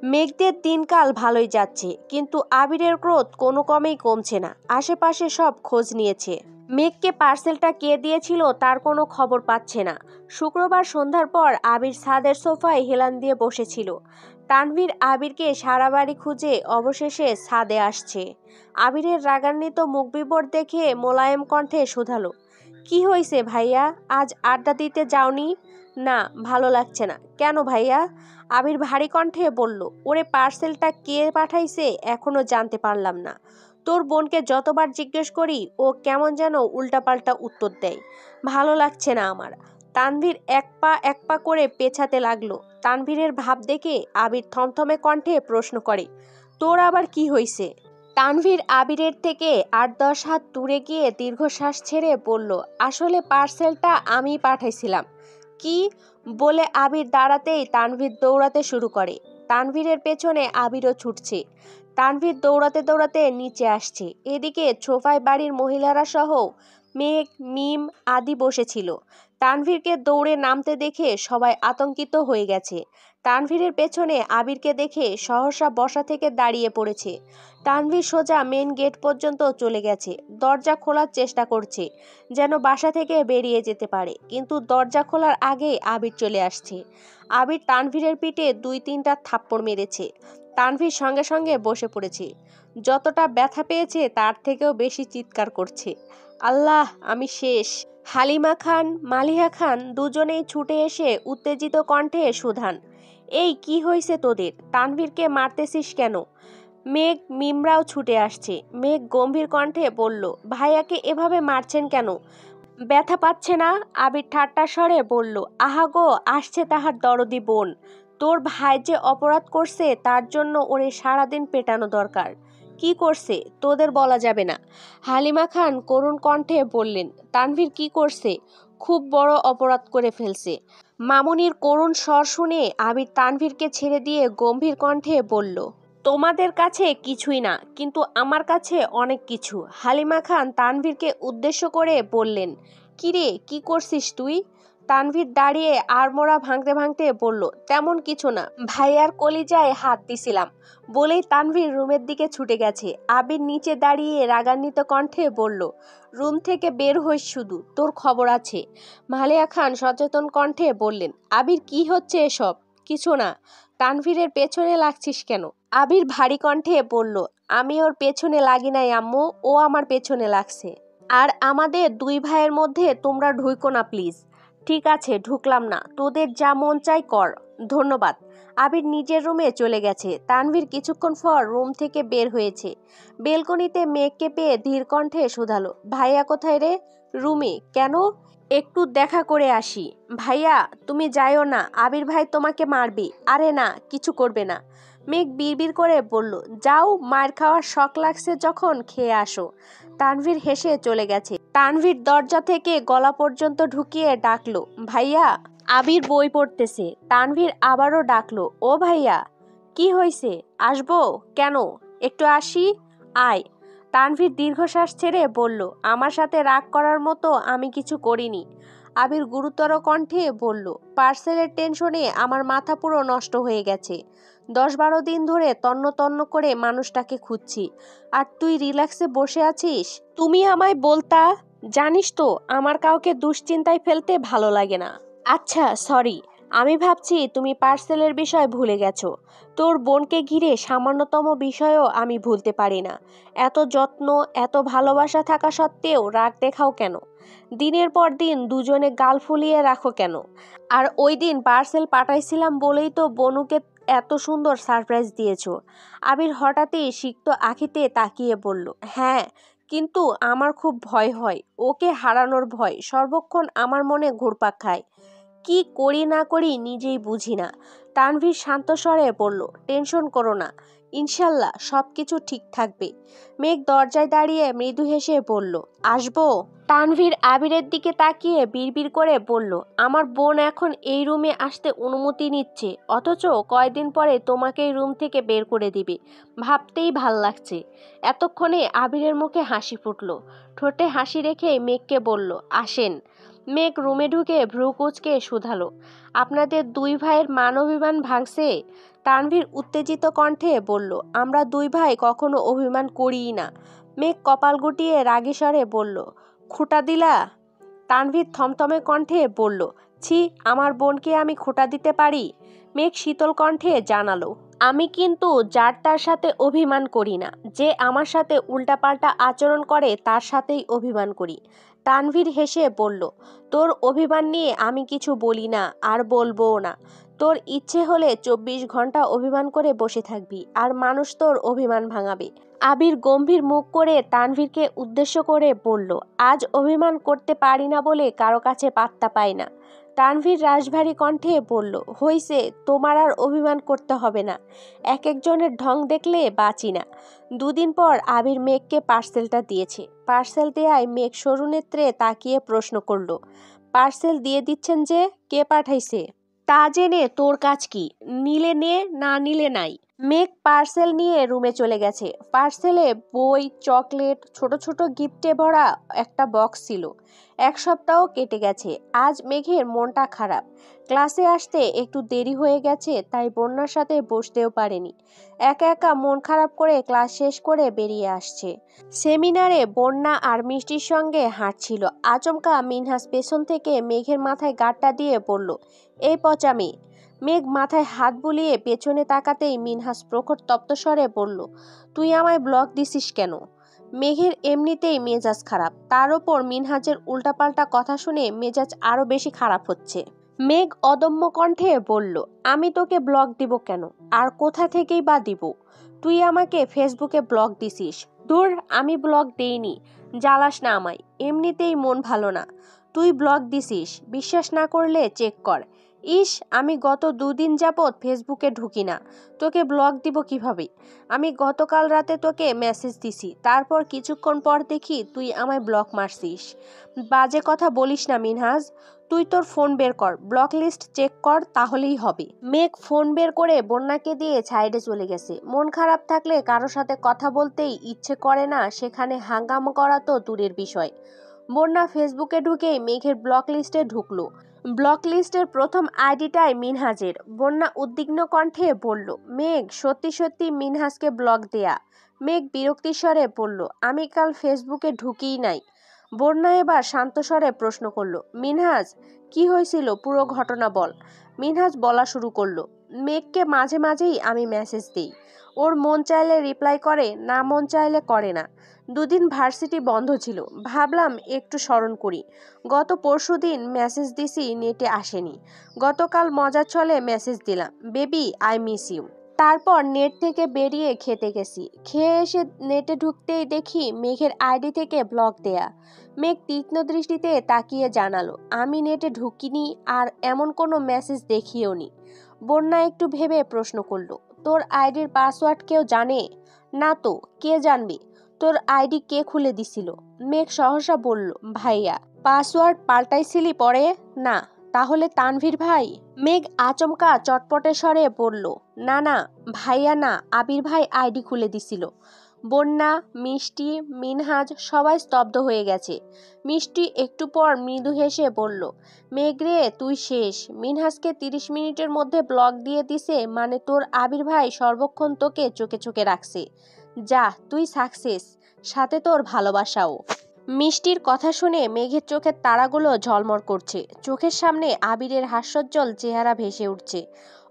মেঘদের দিনকাল ভালোই যাচ্ছে, কিন্তু আবিরের ক্রোধ কোনো কমেই কমছে না। আশেপাশে সব খোঁজ নিয়েছে, মেঘকে পার্সেলটা কে দিয়েছিল তার কোনো খবর পাচ্ছে না। শুক্রবার সন্ধ্যার পর আবির ছাদের সোফায় হেলান দিয়ে বসেছিল। তানভীর আবিরকে সারা বাড়ি খুঁজে অবশেষে ছাদে আসছে। আবিরের রাগান্বিত মুখবিবর দেখে মোলায়েম কণ্ঠে শুধালো, কি হয়েছে ভাইয়া, আজ আড্ডা দিতে যাওনি? না, ভালো লাগছে না। কেন ভাইয়া? আবির ভারী কণ্ঠে বলল, ওরে পার্সেলটা কে পাঠাইছে এখনো জানতে পারলাম না। তোর বোনকে যতবার জিজ্ঞেস করি ও কেমন যেন উল্টাপাল্টা উত্তর দেয়। ভালো লাগছে না আমার। তানভীর এক পা করে পেছাতে লাগলো। তানভীরের ভাব দেখে আবির থমথমে কণ্ঠে প্রশ্ন করে, তোর আবার কি হয়েছে? তানভীর আবিরের থেকে ৮-১০ হাত দূরে গিয়ে দীর্ঘশ্বাস ছেড়ে বলল, আসলে পার্সেলটা আমি পাঠাইছিলাম। কি? বলে আবির দাঁড়াতেই তানভীর দৌড়াতে শুরু করে। তানভীরের পেছনে আবিরও ছুটছে। তানভীর দৌড়াতে দৌড়াতে নিচে আসছে। এদিকে সোফায় বাড়ির মহিলারা সহ মেঘ, মিম আদি বসেছিল। তানভীরকে দৌড়ে নামতে দেখে সবাই আতঙ্কিত হয়ে গেছে। তানভীরের পেছনে আবিরকে দেখে সহসা বসা থেকে দাঁড়িয়ে পড়েছে। তানভীর সোজা মেন গেট পর্যন্ত চলে গেছে। দরজা খোলার চেষ্টা করছে, যেন বাসা থেকে বেরিয়ে যেতে পারে, কিন্তু দরজা খোলার আগে আবির চলে আসছে। আবির তানভীরের পিঠে ২-৩টা থাপ্পড় মেরেছে। তানভীর সঙ্গে সঙ্গে বসে পড়েছে। যতটা ব্যথা পেয়েছে তার থেকেও বেশি চিৎকার করছে, আল্লাহ, আমি শেষ। হালিমা খান, মালিহা খান দুজনেই ছুটে এসে উত্তেজিত কণ্ঠে শুধান, এই কি হয়েছে তোদের? তানভীরকে মারতেছিস কেন? মেঘ, মিমরাও ছুটে আসছে। মেঘ গম্ভীর কণ্ঠে বলল, ভাইয়াকে এভাবে মারছেন কেন? ব্যথা পাচ্ছে না? আবির ঠাট্টা স্বরে বলল, আহা গো, আসছে তাহার দরদি বোন। তোর ভাই যে অপরাধ করছে তার জন্য ওরে সারাদিন পেটানো দরকার। কি করছে তোদের বলা যাবে না। হালিমা খান করুণ কণ্ঠে বললেন, তানভীর কি করছে? খুব বড় অপরাধ করে ফেলছে। মামুনির করুণ স্বর শুনে আবির তানভীরকে ছেড়ে দিয়ে গম্ভীর কণ্ঠে বলল, তোমাদের কাছে কিছুই না, কিন্তু আমার কাছে অনেক কিছু। হালিমা খান তানভীরকে উদ্দেশ্য করে বললেন, কিরে, কি করছিস তুই? তানভীর দাঁড়িয়ে আড়মোড়া ভাঙতে ভাঙতে বলল, তেমন কিছু না, ভাইয়ার কলিজায় হাত দিছিলাম। বলেই তানভীর রুমের দিকে ছুটে গেছে। আবির নিচে দাঁড়িয়ে রাগান্বিত কণ্ঠে বলল, রুম থেকে বের হইস শুধু, তোর খবর আছে। মালিয়া খান সচেতন কণ্ঠে বললেন, আবির কি হচ্ছে এসব? কিছু না। তানভীরের পেছনে লাগছিস কেন? আবির ভারী কণ্ঠে বলল, আমি ওর পেছনে লাগি নাই আম্মু, ও আমার পেছনে লাগছে। আর আমাদের দুই ভাইয়ের মধ্যে তোমরা ঢুইকো না প্লিজ। ঠিক আছে, ঢুকলাম না, তোদের যা মন চাই কর, ধন্যবাদ। আবির নিজের রুমে চলে গেছে। তানভীর কিছুক্ষণ পর রুম থেকে বের হয়েছে। বেলকনিতে মেঘকে পেয়ে ধীর কণ্ঠে শুধালো, ভাইয়া কোথায় রে? রুমে। কেন? একটু দেখা করে আসি। ভাইয়া, তুমি যাইও না, আবির ভাই তোমাকে মারবে। আরে না, কিছু করবে না। মেঘ বিড়বিড় করে বলল, যাও, মার খাওয়ার শখ লাগছে যখন খেয়ে আসো। তানভীর হেসে চলে গেছে। তানভীর দরজা থেকে গলা পর্যন্ত ঢুকিয়ে ডাকলো, ভাইয়া। আবির বই পড়তেছে। তানভীর আবারও ডাকলো, ও ভাইয়া। কি হয়েছে? আসবো? কেন? একটু আসি। আয়। তানভীর দীর্ঘশ্বাস ছেড়ে বলল, আমার সাথে রাগ করার মতো আমি কিছু করিনি। আবির গুরুতর কণ্ঠে বলল, পার্সেলের টেনশনে আমার মাথা পুরো নষ্ট হয়ে গেছে। ১০-১২ দিন ধরে তন্ন তন্ন করে মানুষটাকে খুঁজছি, আর তুই রিল্যাক্সে বসে আছিস। তুমি আমায় বলতা, জানিস তো আমার কাউকে দুশ্চিন্তায় ফেলতে ভালো লাগে না। আচ্ছা, সরি। আমি ভাবছি তুমি পার্সেলের বিষয় ভুলে গেছো। তোর বোনকে ঘিরে সামান্যতম বিষয়ও আমি ভুলতে পারি না। এত যত্ন, এত ভালোবাসা থাকা সত্ত্বেও রাগ দেখাও কেন? দিনের পর দিন দুজনে গাল ফুলিয়ে রাখো কেন? আর ওই দিন পার্সেল পাঠাইছিলাম বলেই তো বনুকে এত সুন্দর সারপ্রাইজ দিয়েছো। আবির হঠাৎই সিক্ত আঁখিতে তাকিয়ে বলল, হ্যাঁ, কিন্তু আমার খুব ভয় হয়। ওকে হারানোর ভয় সর্বক্ষণ আমার মনে ঘুরপাক খায়। কি করি না করি নিজেই বুঝি না। তানভীর শান্ত স্বরে বলল, টেনশন করো না, ইনশাল্লাহ সব কিছু ঠিক থাকবে। মেঘ দরজায় দাঁড়িয়ে মৃদু হেসে বলল, আসবো? তানভীর আবিরের দিকে তাকিয়ে বিড়বিড় করে বলল, আমার বোন এখন এই রুমে আসতে অনুমতি নিচ্ছে, অথচ কয়দিন পরে তোমাকে এই রুম থেকে বের করে দিবে। ভাবতেই ভাল লাগছে। এতক্ষণে আবিরের মুখে হাসি ফুটল। ঠোঁটে হাসি রেখে মেঘকে বলল, আসেন। মেঘ রুমে ঢুকে ভ্রু কুঁচকে শুধালো, আপনাদের দুই ভাইয়ের মান অভিমান ভাঙছে? তানভীর উত্তেজিত কণ্ঠে বলল, আমরা দুই ভাই কখনো অভিমান করিই না। মেঘ কপাল গুটিয়ে রাগী স্বরে বলল, খুঁটা দিলা? তানভীর থমথমে কণ্ঠে বলল, ছি, আমার বোনকে আমি খোঁটা দিতে পারি? মেঘ শীতল কণ্ঠে জানালো, আমি কিন্তু যার তার সাথে অভিমান করি না, যে আমার সাথে উল্টাপাল্টা আচরণ করে তার সাথেই অভিমান করি। তানভীর হেসে বলল, তোর অভিমান নিয়ে আমি কিছু বলি না, আর বলবোও না। তোর ইচ্ছে হলে 24 ঘন্টা অভিমান করে বসে থাকবি, আর মানুষ তোর অভিমান ভাঙাবে। আবির গম্ভীর মুখ করে তানভীরকে উদ্দেশ্য করে বলল, আজ অভিমান করতে পারি না বলে কারো কাছে পাত্তা পাই না। তানভীর রাশভারী কণ্ঠে বলল, হইছে, তোমার আর অভিমান করতে হবে না। এক একজনের ঢং দেখলে বাঁচি না। দুদিন পর আবির মেঘকে পার্সেলটা দিয়েছে। পার্সেল দেয়ায় মেঘ সরু নেত্রে তাকিয়ে প্রশ্ন করল, পার্সেল দিয়ে দিচ্ছেন যে, কে পাঠাইছে? তা জেনে তোর কাজ কি? নিলে নে, না নিলে নাই। মেঘ পার্সেল নিয়ে রুমে চলে গেছে। পার্সেলে বই, চকলেট, ছোট ছোট গিফটে ভরা একটা বক্স ছিল। এক সপ্তাহ কেটে গেছে। আজ মেঘের মনটা খারাপ। ক্লাসে আসতে একটু দেরি হয়ে গেছে, তাই বন্যার সাথে বসতেও পারেনি। একা একা মন খারাপ করে ক্লাস শেষ করে বেরিয়ে আসছে। সেমিনারে বন্যা আর মিষ্টির সঙ্গে হাঁটছিল। আচমকা মিনহাস পেছন থেকে মেঘের মাথায় গাঁটটা দিয়ে বলল, এই পচা মেয়ে। মেঘ মাথায় হাত বুলিয়ে পেছনে তাকাতেই মিনহাস প্রখর তপ্তস্বরে বলল, তুই আমায় ব্লক দিছিস কেন? মেঘের এমনিতেই মেজাজ খারাপ, তার ওপর মিনহাজের উল্টাপাল্টা কথা শুনে মেজাজ আরো বেশি খারাপ হচ্ছে। মেঘ অদম্য কণ্ঠে বলল, আমি তোকে ব্লক দিব কেন? আর কোথা থেকেই বা দিব? তুই আমাকে ফেসবুকে ব্লক দিছিস। ধুর, আমি ব্লক দেইনি, জ্বালাস না আমায়, এমনিতেই মন ভালো না। তুই ব্লক দিছিস, বিশ্বাস না করলে চেক কর। ইস, আমি গত 2 দিন যাবৎ ফেসবুকে ঢুকি না, তোকে ব্লক দিব কিভাবে? আমি গতকাল রাতে তোকে মেসেজ দিছি, তারপর কিছুক্ষণ পর দেখি তুই আমায় ব্লক মারছিস। বাজে কথা বলিস না মিনহাজ, তুই তোর ফোন বের কর, ব্লক লিস্ট চেক কর, তাহলেই হবে। মেঘ ফোন বের করে বন্যাকে দিয়ে সাইডে চলে গেছে। মন খারাপ থাকলে কারো সাথে কথা বলতেই ইচ্ছে করে না, সেখানে হাঙ্গামা করা তো দূরের বিষয়। বন্যা ফেসবুকে ঢুকেই মেঘের ব্লক লিস্টে ঢুকলো। ব্লক লিস্টের প্রথম আইডিটাই মিনহাজের। বন্যা উদ্বিগ্ন কণ্ঠে বলল, মেঘ, সত্যি সত্যি মিনহাজকে ব্লক দেয়া? মেঘ বিরক্তির স্বরে বলল, আমি কাল ফেসবুকে ঢুকিই নাই। বন্যা এবার শান্ত স্বরে প্রশ্ন করলো, মিনহাজ, কি হয়েছিল, পুরো ঘটনা বল। মিনহাজ বলা শুরু করলো, মেঘকে মাঝে মাঝেই আমি মেসেজ দিই, ওর মন চাইলে রিপ্লাই করে, না মন চাইলে করে না। 2 দিন ভার্সিটি বন্ধ ছিল, ভাবলাম একটু স্মরণ করি। গত পরশুদিন মেসেজ দিছি, নেটে আসেনি। গতকাল মজার ছলে মেসেজ দিলাম, বেবি আই মিস ইউ। তারপর নেট থেকে বেরিয়ে খেতে গেছি। খেয়ে এসে নেটে ঢুকতেই দেখি মেঘের আইডি থেকে ব্লক দেয়া। মেঘ তীক্ষ্ণ দৃষ্টিতে তাকিয়ে জানালো, আমি নেটে ঢুকিনি, আর এমন কোনো মেসেজ দেখিও নি। বন্যা একটু ভেবে প্রশ্ন করলো, তোর আইডির পাসওয়ার্ড কেউ জানে? না তো, কে জানবে? তোর আইডি কে খুলে দিছিল? মেঘ সহসা বলল, ভাইয়া। পাসওয়ার্ড পাল্টাইছিলি পরে? না। তাহলে তানভীর ভাই? মেঘ আচমকা চটপটে স্বরে বলল, না না, ভাইয়া না, আবির ভাই আইডি খুলে দিছিল। বন্যা, মিষ্টি, মিনহাজ সবাই স্তব্ধ হয়ে গেছে। মিষ্টি একটু পর মৃদু হেসে বলল, মেঘরে, তুই শেষ। মিনহাজকে 30 মিনিটের মধ্যে ব্লক দিয়ে দিছে, মানে তোর আবির ভাই সর্বক্ষণ তোকে চোখে চোখে রাখছে। যা, তুই সাকসেস, সাথে তোর ভালোবাসাও। মিষ্টির কথা শুনে মেঘের চোখের তারাগুলো ঝলমল করছে। চোখের সামনে আবিরের হাস্যোজ্জ্বল চেহারা ভেসে উঠছে।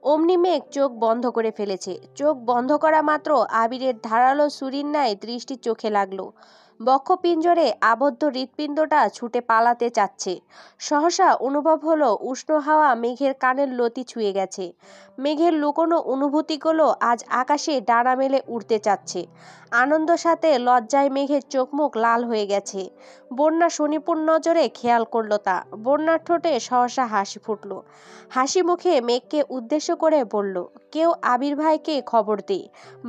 অমনি মেঘ চোখ বন্ধ করে ফেলেছে। চোখ বন্ধ করা মাত্র আবিরের ধারালো ছুরির ন্যায় দৃষ্টি চোখে লাগলো। বক্ষপিঞ্জরে আবদ্ধ হৃৎপিণ্ডটা ছুটে পালাতে চাচ্ছে। সহসা অনুভব হলো উষ্ণ হাওয়া মেঘের কানের লতি ছুঁয়ে গেছে। মেঘের লুকোনো অনুভূতিগুলো আজ আকাশে ডানা মেলে উড়তে চাচ্ছে। আনন্দ সাথে লজ্জায় মেঘের চোখ মুখ লাল হয়ে গেছে। বন্যা সুনিপুণ নজরে খেয়াল করলো তা। বন্যার ঠোঁটে সহসা হাসি ফুটল। হাসি মুখে মেঘকে উদ্দেশ্য করে বলল, কেউ আবির ভাইকে খবর দে,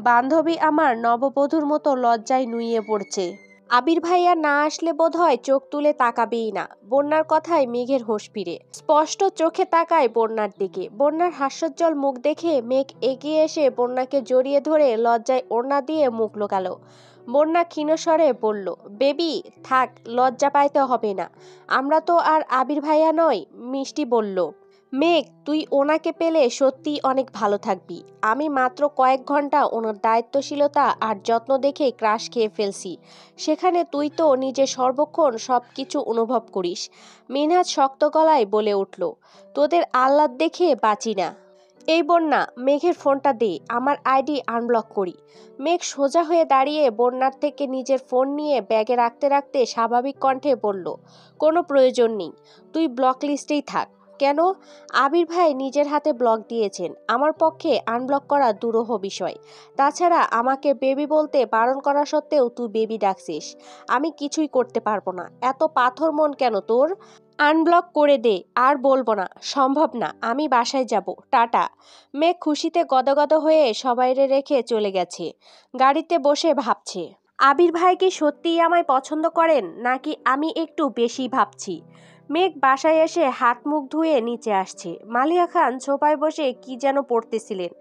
বান্ধবী আমার নববধূর মতো লজ্জায় নুইয়ে পড়ছে। আবির ভাইয়া না আসলে বোধহয় চোখ তুলে তাকাবেই না। বন্যার কথায় মেঘের হোশ ফিরে স্পষ্ট চোখে তাকায় বন্যার দিকে। বন্যার হাস্যোজ্জ্বল মুখ দেখে মেঘ এগিয়ে এসে বন্যাকে জড়িয়ে ধরে লজ্জায় ওড়না দিয়ে মুখ লুকালো। বন্যা ক্ষীণ স্বরে বলল, বেবি থাক, লজ্জা পাইতে হবে না, আমরা তো আর আবির ভাইয়া নয়। মিষ্টি বলল, মেঘ তুই ওনাকে পেলে সত্যি অনেক ভালো থাকবি। আমি মাত্র কয়েক ঘন্টা ওনার দায়িত্বশীলতা আর যত্ন দেখে ক্রাশ খেয়ে ফেলছি, সেখানে তুই তো নিজে সর্বক্ষণ সব কিছু অনুভব করিস। মিনহাজ শক্ত গলায় বলে উঠল, তোদের আহ্লাদ দেখে বাঁচি না। এই বন্যা, মেঘের ফোনটা দে, আমার আইডি আনব্লক করি। মেঘ সোজা হয়ে দাঁড়িয়ে বন্যার থেকে নিজের ফোন নিয়ে ব্যাগে রাখতে রাখতে স্বাভাবিক কণ্ঠে বলল, কোনো প্রয়োজন নেই, তুই ব্লক লিস্টেই থাক। কেন? আবির ভাই নিজের হাতে ব্লক দিয়েছেন, আমার পক্ষে আনব্লক করা দুরূহ বিষয়। তাছাড়া আমাকে বেবি বলতে বারণ করা সত্ত্বেও তুই বেবি ডাকছিস, আমি কিছুই করতে পারবো না। এত পাথর মন কেন তোর? আনব্লক করে দে, আর বলবো না। সম্ভব না, আমি বাসায় যাব, টাটা। মেঘ খুশিতে গদগদ হয়ে সবাইরে রেখে চলে গেছে। গাড়িতে বসে ভাবছে, আবির ভাই কি সত্যিই আমায় পছন্দ করেন, নাকি আমি একটু বেশি ভাবছি। মেঘ বাসায় এসে হাত মুখ ধুয়ে নিচে আসছে। মালিয়া খান সোফায় বসে কি যেন পড়তেছিলেন।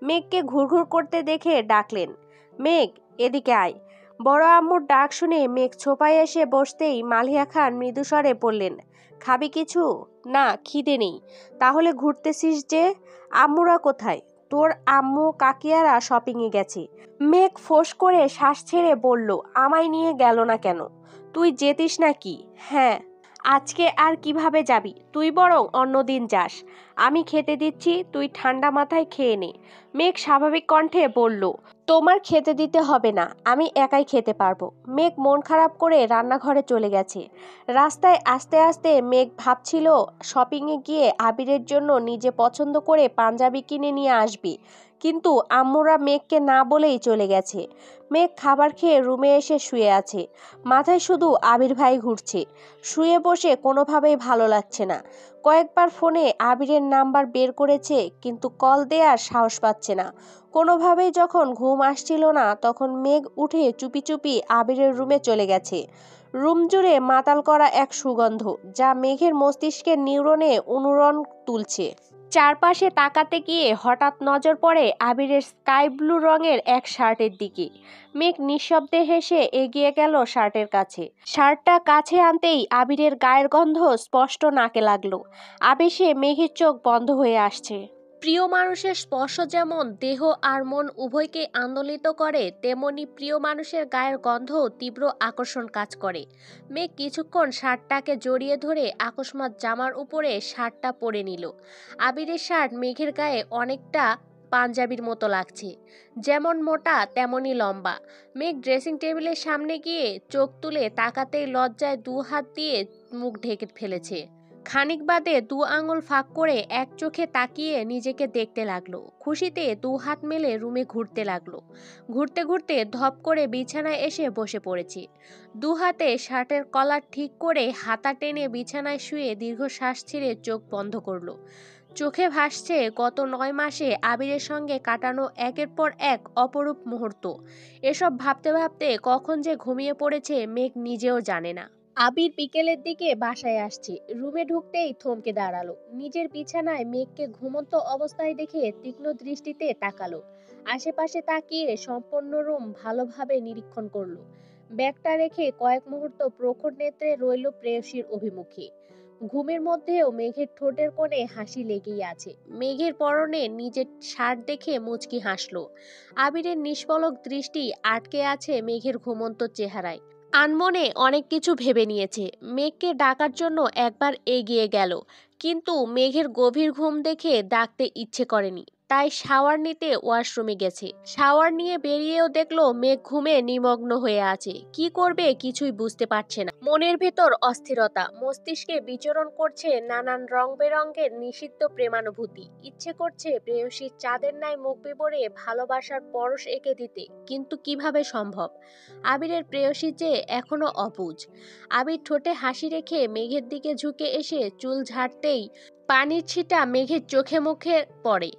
মেঘকে ঘুরঘুর করতে দেখে ডাকলেন, মেঘ এদিকে আয়। বড় আম্মুর ডাক শুনে মেঘ সোফায় এসে বসতেই মালিয়া খান মৃদুস্বরে বললেন, খাবি কিছু? না, খিদে নেই। তাহলে ঘুরতেছিস যে? আম্মুরা কোথায়? তোর আম্মু কাকিয়ারা শপিংয়ে গেছে। মেঘ ফোঁস করে শ্বাস ছেড়ে বলল, আমায় নিয়ে গেল না কেন? তুই যেতিস নাকি? হ্যাঁ। আজকে আর কিভাবে যাবি? তুই বরং অন্যদিন যাস। আমি খেতে দিচ্ছি, তুই ঠান্ডা মাথায় খেয়ে নে। মেঘ স্বাভাবিক কণ্ঠে বলল, তোমার খেতে দিতে হবে না, আমি একাই খেতে পারবো। মেঘ মন খারাপ করে রান্নাঘরে চলে গেছে। রাস্তায় আস্তে আস্তে মেঘ ভাবছিল শপিংয়ে গিয়ে আবিরের জন্য নিজে পছন্দ করে পাঞ্জাবি কিনে নিয়ে আসবি, কিন্তু আম্মুরা মেঘকে না বলেই চলে গেছে। মেঘ খাবার খেয়ে রুমে এসে শুয়ে আছে। মাথায় শুধু আবির ভাই ঘুরছে। শুয়ে বসে কোনোভাবেই ভালো লাগছে না। কয়েকবার ফোনে আবিরের নাম্বার বের করেছে, কিন্তু কল দেওয়ার সাহস পাচ্ছে না। কোনোভাবেই যখন ঘুম আসছিল না, তখন মেঘ উঠে চুপি চুপি আবিরের রুমে চলে গেছে। রুম জুড়ে মাতাল করা এক সুগন্ধ, যা মেঘের মস্তিষ্কের নিউরনে অনুরণ তুলছে। চারপাশে তাকাতে গিয়ে হঠাৎ নজর পড়ে আবিরের স্কাই ব্লু রঙের এক শার্টের দিকে। মেঘ নিঃশব্দে হেসে এগিয়ে গেল শার্টের কাছে। শার্টটা কাছে আনতেই আবিরের গায়ের গন্ধ স্পষ্ট নাকে লাগলো। আবেশে মেঘের চোখ বন্ধ হয়ে আসছে। প্রিয় মানুষের স্পর্শ যেমন দেহ আর মন উভয়কে আন্দোলিত করে, তেমনি প্রিয় মানুষের গায়ের গন্ধ তীব্র আকর্ষণ কাজ করে। মেঘ কিছুক্ষণ শার্টটাকে জড়িয়ে ধরে আকস্মাৎ জামার উপরে শার্টটা পরে নিল। আবিরের শার্ট মেঘের গায়ে অনেকটা পাঞ্জাবির মতো লাগছে, যেমন মোটা তেমনি লম্বা। মেঘ ড্রেসিং টেবিলের সামনে গিয়ে চোখ তুলে তাকাতেই লজ্জায় দু হাত দিয়ে মুখ ঢেকে ফেলেছে। খানিক বাদে দু আঙুল ফাঁক করে এক চোখে তাকিয়ে নিজেকে দেখতে লাগলো। খুশিতে দু হাত মেলে রুমে ঘুরতে লাগলো। ঘুরতে ঘুরতে ধপ করে বিছানায় এসে বসে পড়েছে। দু হাতে শার্টের কলার ঠিক করে হাতা টেনে বিছানায় শুয়ে দীর্ঘশ্বাস ছেড়ে চোখ বন্ধ করলো। চোখে ভাসছে গত 9 মাসে আবিরের সঙ্গে কাটানো একের পর এক অপরূপ মুহূর্ত। এসব ভাবতে ভাবতে কখন যে ঘুমিয়ে পড়েছে মেঘ নিজেও জানে না। আবির বিকেলের দিকে বাসায় আসছে। রুমে ঢুকতেই থমকে দাঁড়ালো। নিজের বিছানায় মেঘকে ঘুমন্ত অবস্থায় দেখে তীক্ষ্ণ দৃষ্টিতে তাকালো। আশেপাশে তাকিয়ে সম্পূর্ণ রুম ভালোভাবে নিরীক্ষণ করলো। ব্যাগটা রেখে কয়েক মুহূর্ত প্রখর নেত্রে রইল প্রেয়সীর অভিমুখে। ঘুমের মধ্যেও মেঘের ঠোঁটের কোণে হাসি লেগেই আছে। মেঘের পরনে নিজের শার্ট দেখে মুচকি হাসলো। আবিরের নিষ্পলক দৃষ্টি আটকে আছে মেঘের ঘুমন্ত চেহারায়। আনমনে অনেক কিছু ভেবে নিয়েছে। মেঘকে ডাকার জন্য একবার এগিয়ে গেল, কিন্তু মেঘের গভীর ঘুম দেখে ডাকতে ইচ্ছে করেনি। তাই শাওয়ার নিতে ওয়াশরুমে গেছে। শাওয়ার নিয়ে বেরিয়েও দেখলো মেঘ ঘুমে নিমগ্ন হয়ে আছে। কি করবে কিছুই বুঝতে পারছে না। মনের ভেতর অস্থিরতা, মস্তিষ্কে বিচরণ করছে নানান রং বেরঙের নিষিদ্ধ প্রেমানুভূতি। ইচ্ছে করছে প্রেয়সীর চাঁদের ন্যায় মুখ বিবরে ভালোবাসার পরশ এঁকে দিতে, কিন্তু কিভাবে সম্ভব? আবিরের প্রেয়সী যে এখনো অবুঝ। আবির ঠোঁটে হাসি রেখে মেঘের দিকে ঝুঁকে এসে চুল ঝাড়তেই পানির ছিটা মেঘের চোখে মুখে পড়ে।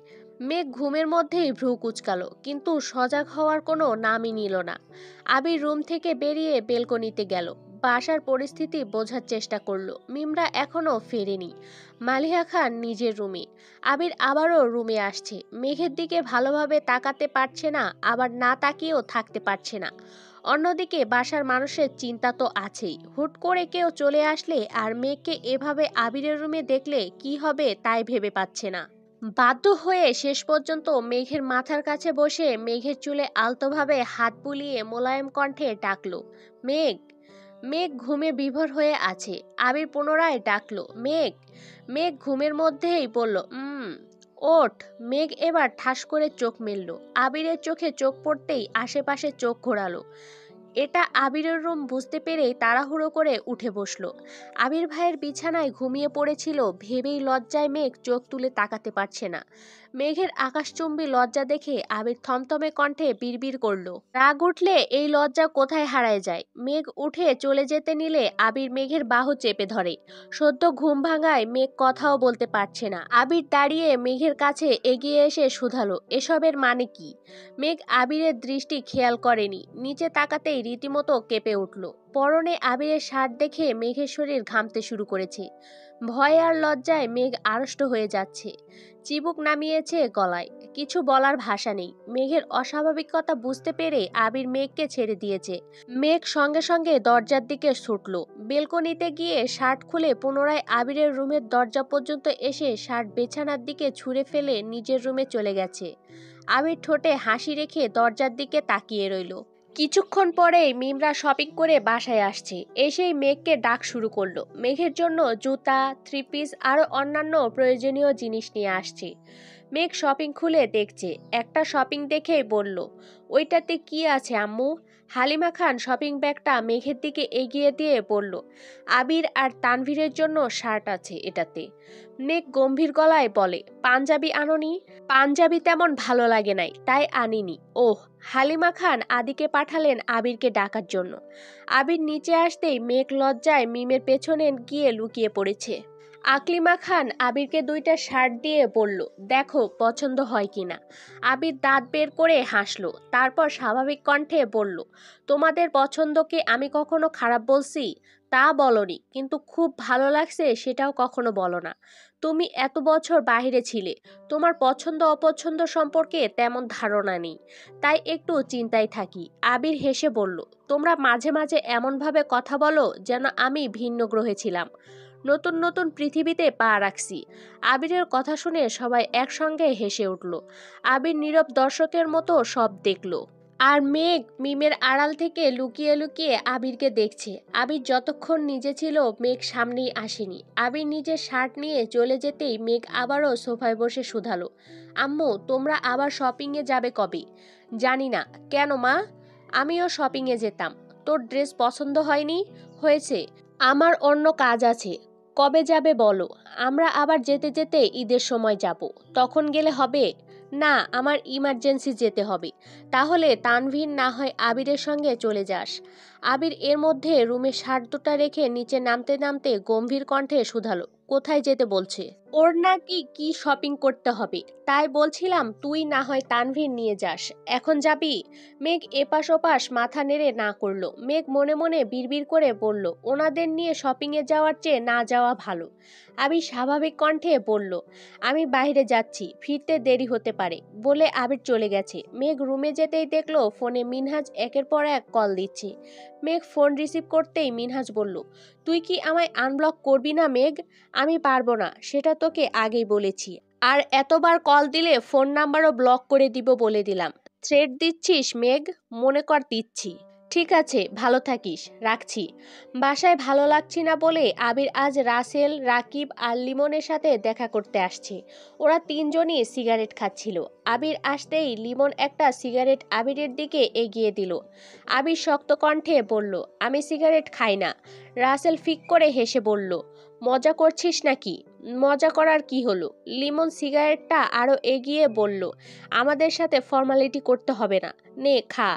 মেঘ ঘুমের মধ্যেই ভ্রু কুঁচকালো, কিন্তু সজাগ হওয়ার কোনো নামই নিল না। আবির রুম থেকে বেরিয়ে বেলকনিতে গেল। বাসার পরিস্থিতি বোঝার চেষ্টা করলো। মিমরা এখনো ফেরেনি। মালিহা খান নিজের রুমে। আবির আবারও রুমে আসছে। মেঘের দিকে ভালোভাবে তাকাতে পারছে না, আবার না তাকিয়েও থাকতে পারছে না। অন্যদিকে বাসার মানুষের চিন্তা তো আছেই, হুট করে কেউ চলে আসলে আর মেঘকে এভাবে আবিরের রুমে দেখলে কি হবে তাই ভেবে পাচ্ছে না। বাধ্য হয়ে শেষ পর্যন্ত মেঘের মাথার কাছে বসে মেঘের চুলে আলতোভাবে হাত বুলিয়ে মোলায়েম কণ্ঠে ডাকলো, মেঘ। মেঘ ঘুমে বিভোর হয়ে আছে। আবির পুনরায় ডাকলো, মেঘ। মেঘ ঘুমের মধ্যেই বলল, ওঠ। মেঘ এবার ঠাস করে চোখ মেলল। আবিরের চোখে চোখ পড়তেই আশেপাশে চোখ ঘোরালো। এটা আবিরের রুম বুঝতে পেরেই তাড়াহুড়ো করে উঠে বসলো। আবির ভাইয়ের বিছানায় ঘুমিয়ে পড়েছিল ভেবেই লজ্জায় মেঘ চোখ তুলে তাকাতে পারছে না। মেঘের আকাশচুম্বী লজ্জা দেখে আবির থমথমে কণ্ঠে বিড়বিড় করলো, রাগ উঠলে এই লজ্জা কোথায় হারায় যায়। মেঘ উঠে চলে যেতে নিলে আবির মেঘের বাহু চেপে ধরে। সদ্য ঘুম ভাঙায় মেঘ কথাও বলতে পারছে না। আবির দাঁড়িয়ে মেঘের কাছে এগিয়ে এসে শুধালো, এসবের মানে কি? মেঘ আবিরের দৃষ্টি খেয়াল করেনি, নিচে তাকাতেই রীতিমতো কেঁপে উঠল। পরনে আবিরের শার্ট দেখে মেঘের শরীর ঘামতে শুরু করেছে। ভয় আর লজ্জায় মেঘ আড়ষ্ট হয়ে যাচ্ছে। চিবুক নামিয়েছে গলায়। কিছু বলার ভাষা নেই। মেঘের অস্বাভাবিকতা বুঝতে পেরে আবির মেঘকে ছেড়ে দিয়েছে। মেঘ সঙ্গে সঙ্গে দরজার দিকে ছুটল। বেলকনিতে গিয়ে শার্ট খুলে পুনরায় আবিরের রুমের দরজা পর্যন্ত এসে শার্ট বিছানার দিকে ছুঁড়ে ফেলে নিজের রুমে চলে গেছে। আবির ঠোঁটে হাসি রেখে দরজার দিকে তাকিয়ে রইল। কিছুক্ষণ পরেই মিমরা শপিং করে বাসায় আসছে। এসেই মেঘকে ডাক শুরু করলো। মেঘের জন্য জুতা, থ্রি পিস আরও অন্যান্য প্রয়োজনীয় জিনিস নিয়ে আসছে। মেঘ শপিং খুলে দেখছে। একটা শপিং দেখেই বলল, ওইটাতে কি আছে আম্মু? হালিমা খান শপিং ব্যাগটা মেঘের দিকে এগিয়ে দিয়ে বলল, আবির আর তানভীরের জন্য শার্ট আছে এটাতে। মেঘ গম্ভীর গলায় বলে, পাঞ্জাবি আনোনি? পাঞ্জাবি তেমন ভালো লাগে নাই, তাই আনিনি। ওহ। হালিমা খান আদিকে পাঠালেন আবিরকে ডাকার জন্য। আবির নিচে আসতেই মেঘ লজ্জায় মিমের পেছনে গিয়ে লুকিয়ে পড়েছে। আকলিমা খান আবিরকে দুইটা শার্ট দিয়ে বলল, দেখো পছন্দ হয় কিনা। আবির দাঁত বের করে হাসলো। তারপর স্বাভাবিক কণ্ঠে বলল, তোমাদের পছন্দকে আমি কখনো খারাপ বলছি? তা বলনি, কিন্তু খুব ভালো লাগছে সেটাও কখনো বলো না। তুমি এত বছর বাইরে ছিলে, তোমার পছন্দ অপছন্দ সম্পর্কে তেমন ধারণা নেই, তাই একটু চিন্তায় থাকি। আবির হেসে বলল, তোমরা মাঝে মাঝে এমনভাবে কথা বলো যেন আমি ভিন্ন গ্রহে ছিলাম, নতুন নতুন পৃথিবীতে পা রাখছি। আবিরের কথা শুনে সবাই একসঙ্গে হেসে উঠল। আবির নীরব দর্শকের মতো সব দেখল। আর মেঘ মিমের আড়াল থেকে লুকিয়ে লুকিয়ে আবিরকে দেখছে। আবির যতক্ষণ নিজে ছিল মেঘ সামনেই আসেনি। আবির নিজের শার্ট নিয়ে চলে যেতেই মেঘ আবারও সোফায় বসে শুধালো, আম্মু তোমরা আবার শপিংয়ে যাবে কবে? জানি না। কেন মা? আমিও শপিংয়ে যেতাম। তোর ড্রেস পছন্দ হয়নি? হয়েছে, আমার অন্য কাজ আছে। কবে যাবে বলো? আমরা আবার যেতে যেতে ঈদের সময় যাব, তখন গেলে হবে? না, আমার ইমার্জেন্সি যেতে হবে। তাহলে তানভীর না হয় আবিরের সঙ্গে চলে যাস। আবির এর মধ্যে রুমে শার্ট দুটা রেখে নিচে নামতে নামতে গম্ভীর কণ্ঠে শুধালো, কোথায় যেতে বলছে? ওর নাকি কি শপিং করতে হবে, তাই বলছিলাম তুই না হয় তানভীর নিয়ে যাস। এখন যাবি? মেঘ এপাশ ওপাশ মাথা নেড়ে না করলো। মেঘ মনে মনে বিড়বিড় করে বলল, ওনাদের নিয়ে শপিংয়ে যাওয়ার চেয়ে না যাওয়া ভালো। আবির স্বাভাবিক কণ্ঠে বলল, আমি বাইরে যাচ্ছি, ফিরতে দেরি হতে পারে, বলে আবির চলে গেছে। মেঘ রুমে যেতেই দেখলো ফোনে মিনহাজ একের পর এক কল দিচ্ছে। মেঘ ফোন রিসিভ করতেই মিনহাজ বলল, তুই কি আমায় আনব্লক করবি না মেঘ? আমি পারবো না, সেটা তোকে আগেই বলেছি। আর এতবার কল দিলে ফোন নাম্বারও ব্লক করে দিব বলে দিলাম। থ্রেট দিচ্ছিস মেঘ? মনে কর দিচ্ছি। ঠিক আছে, ভালো থাকিস, রাখছি। বাসায় ভালো লাগছি না বলে আবির আজ রাসেল, রাকিব আর লিমনের সাথে দেখা করতে আসছে। ওরা তিনজনই সিগারেট খাচ্ছিল। আবির আসতেই লিমন একটা সিগারেট আবিরের দিকে এগিয়ে দিল। আবির শক্ত কণ্ঠে বলল, আমি সিগারেট খাই না। রাসেল ফিক করে হেসে বলল, মজা করছিস নাকি? মজা করার কি হলো? লিমন সিগারেটটা আরও এগিয়ে বলল, আমাদের সাথে ফর্মালিটি করতে হবে না, নে খা।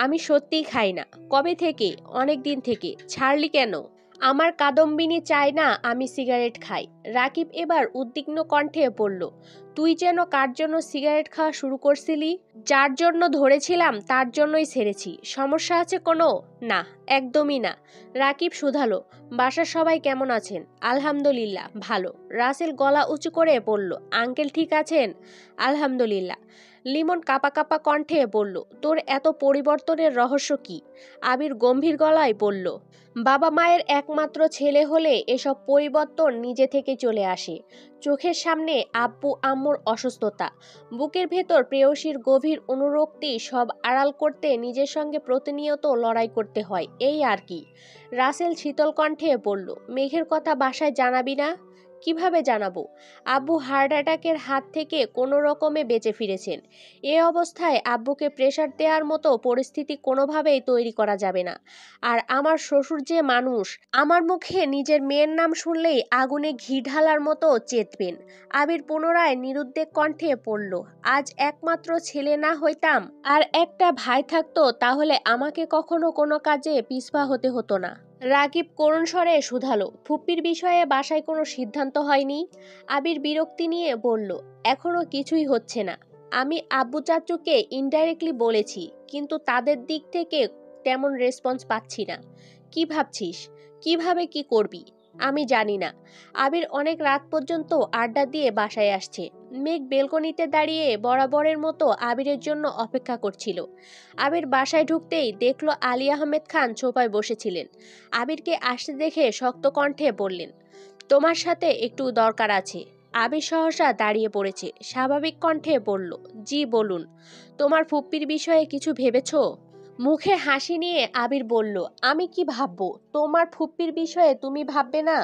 আমি সত্যিই খাই না। কবে থেকে? অনেক দিন থেকে। ছাড়লি কেন? আমার কাদম্বিনী চায় না আমি সিগারেট খাই। রাকিব এবার উদ্বিগ্ন কণ্ঠে বলল, তুই যেন কার জন্য সিগারেট খাওয়া শুরু করছিলি? যার জন্য ধরেছিলাম তার জন্যই ছেড়েছি। সমস্যা আছে কোনো? না, একদমই না। রাকিব শুধালো, বাসার সবাই কেমন আছেন? আলহামদুলিল্লাহ ভালো। রাসেল গলা উঁচু করে বলল, আঙ্কেল ঠিক আছেন? আলহামদুলিল্লাহ। লিমন কাঁপা কাঁপা কণ্ঠে বলল, তোর এত পরিবর্তনের রহস্য কি? আবির গম্ভীর গলায় বলল, বাবা মায়ের একমাত্র ছেলে হলে এসব পরিবর্তন নিজে থেকে চলে আসে। চোখের সামনে আব্বু আম্মুর অসুস্থতা, বুকের ভেতর প্রেয়সীর গভীর অনুরক্তি সব আড়াল করতে নিজের সঙ্গে প্রতিনিয়ত লড়াই করতে হয়, এই আর কি। রাসেল শীতল কণ্ঠে বলল, মেঘের কথা বাসায় জানাবি না? কিভাবে জানাবো? আব্বু হার্ট অ্যাটাকের হাত থেকে কোনো রকমে বেঁচে ফিরেছেন। এ অবস্থায় আব্বুকে প্রেশার দেওয়ার মতো পরিস্থিতি কোনোভাবেই তৈরি করা যাবে না। আর আমার শ্বশুর যে মানুষ, আমার মুখে নিজের মেয়ের নাম শুনলেই আগুনে ঘি ঢালার মতো চেতবেন। আবির পুনরায় নিরুদ্বেগ কণ্ঠে পড়ল, আজ একমাত্র ছেলে না হইতাম আর একটা ভাই থাকতো, তাহলে আমাকে কখনো কোনো কাজে পিছপা হতে হতো না। রাগীব করুণ স্বরে শুধালো, ফুপ্পির বিষয়ে বাসায় কোনো সিদ্ধান্ত হয়নি? আবির বিরক্তি নিয়ে বলল, এখনো কিছুই হচ্ছে না। আমি আব্বু চাচুকে ইনডাইরেক্টলি বলেছি, কিন্তু তাদের দিক থেকে তেমন রেসপন্স পাচ্ছি না। কি ভাবছিস? কিভাবে কি করবি? আমি জানি না। আবির অনেক রাত পর্যন্ত আড্ডা দিয়ে বাসায় আসছে। মেঘ বেলকনিতে দাঁড়িয়ে বরাবরের মতো আবিরের জন্য অপেক্ষা করছিল। আবির বাসায় ঢুকতেই দেখল আলী আহমেদ খান সোফায় বসেছিলেন। আবিরকে আসতে দেখে শক্ত কণ্ঠে বললেন, তোমার সাথে একটু দরকার আছে। আবির সহসা দাঁড়িয়ে পড়েছে, স্বাভাবিক কণ্ঠে বলল, জি বলুন। তোমার ফুপ্পির বিষয়ে কিছু ভেবেছো? মুখে হাসি নিয়ে আবির বলল, আমি কি ভাববো? তোমার ফুপ্পির বিষয়ে তুমি ভাববে না?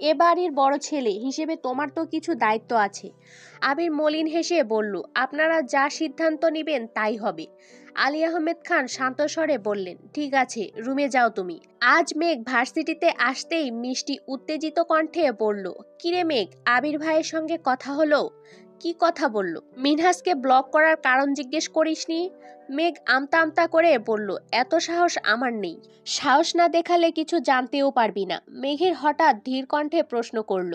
এ বাড়ির বড় ছেলে হিসেবে তোমার তো কিছু দায়িত্ব আছে। আবির মলিন হেসে বলল, আপনারা যা সিদ্ধান্ত নেবেন তাই হবে। আলী আহমেদ খান শান্ত স্বরে বললেন, ঠিক আছে, রুমে যাও তুমি। আজ মেঘ ভার্সিটিতে আসতেই মিষ্টি উত্তেজিত কণ্ঠে বলল, কিরে মেঘ, আবির ভাইয়ের সঙ্গে কথা হলো? কি কথা বলল? মিনহাজকে ব্লক করার কারণ জিজ্ঞেস করিসনি? মেঘ আমতা আমতা করে বলল, এত সাহস আমার নেই। সাহস না দেখালে কিছু জানতেও পারবি না। মেঘের হঠাৎ ধীর কণ্ঠে প্রশ্ন করল,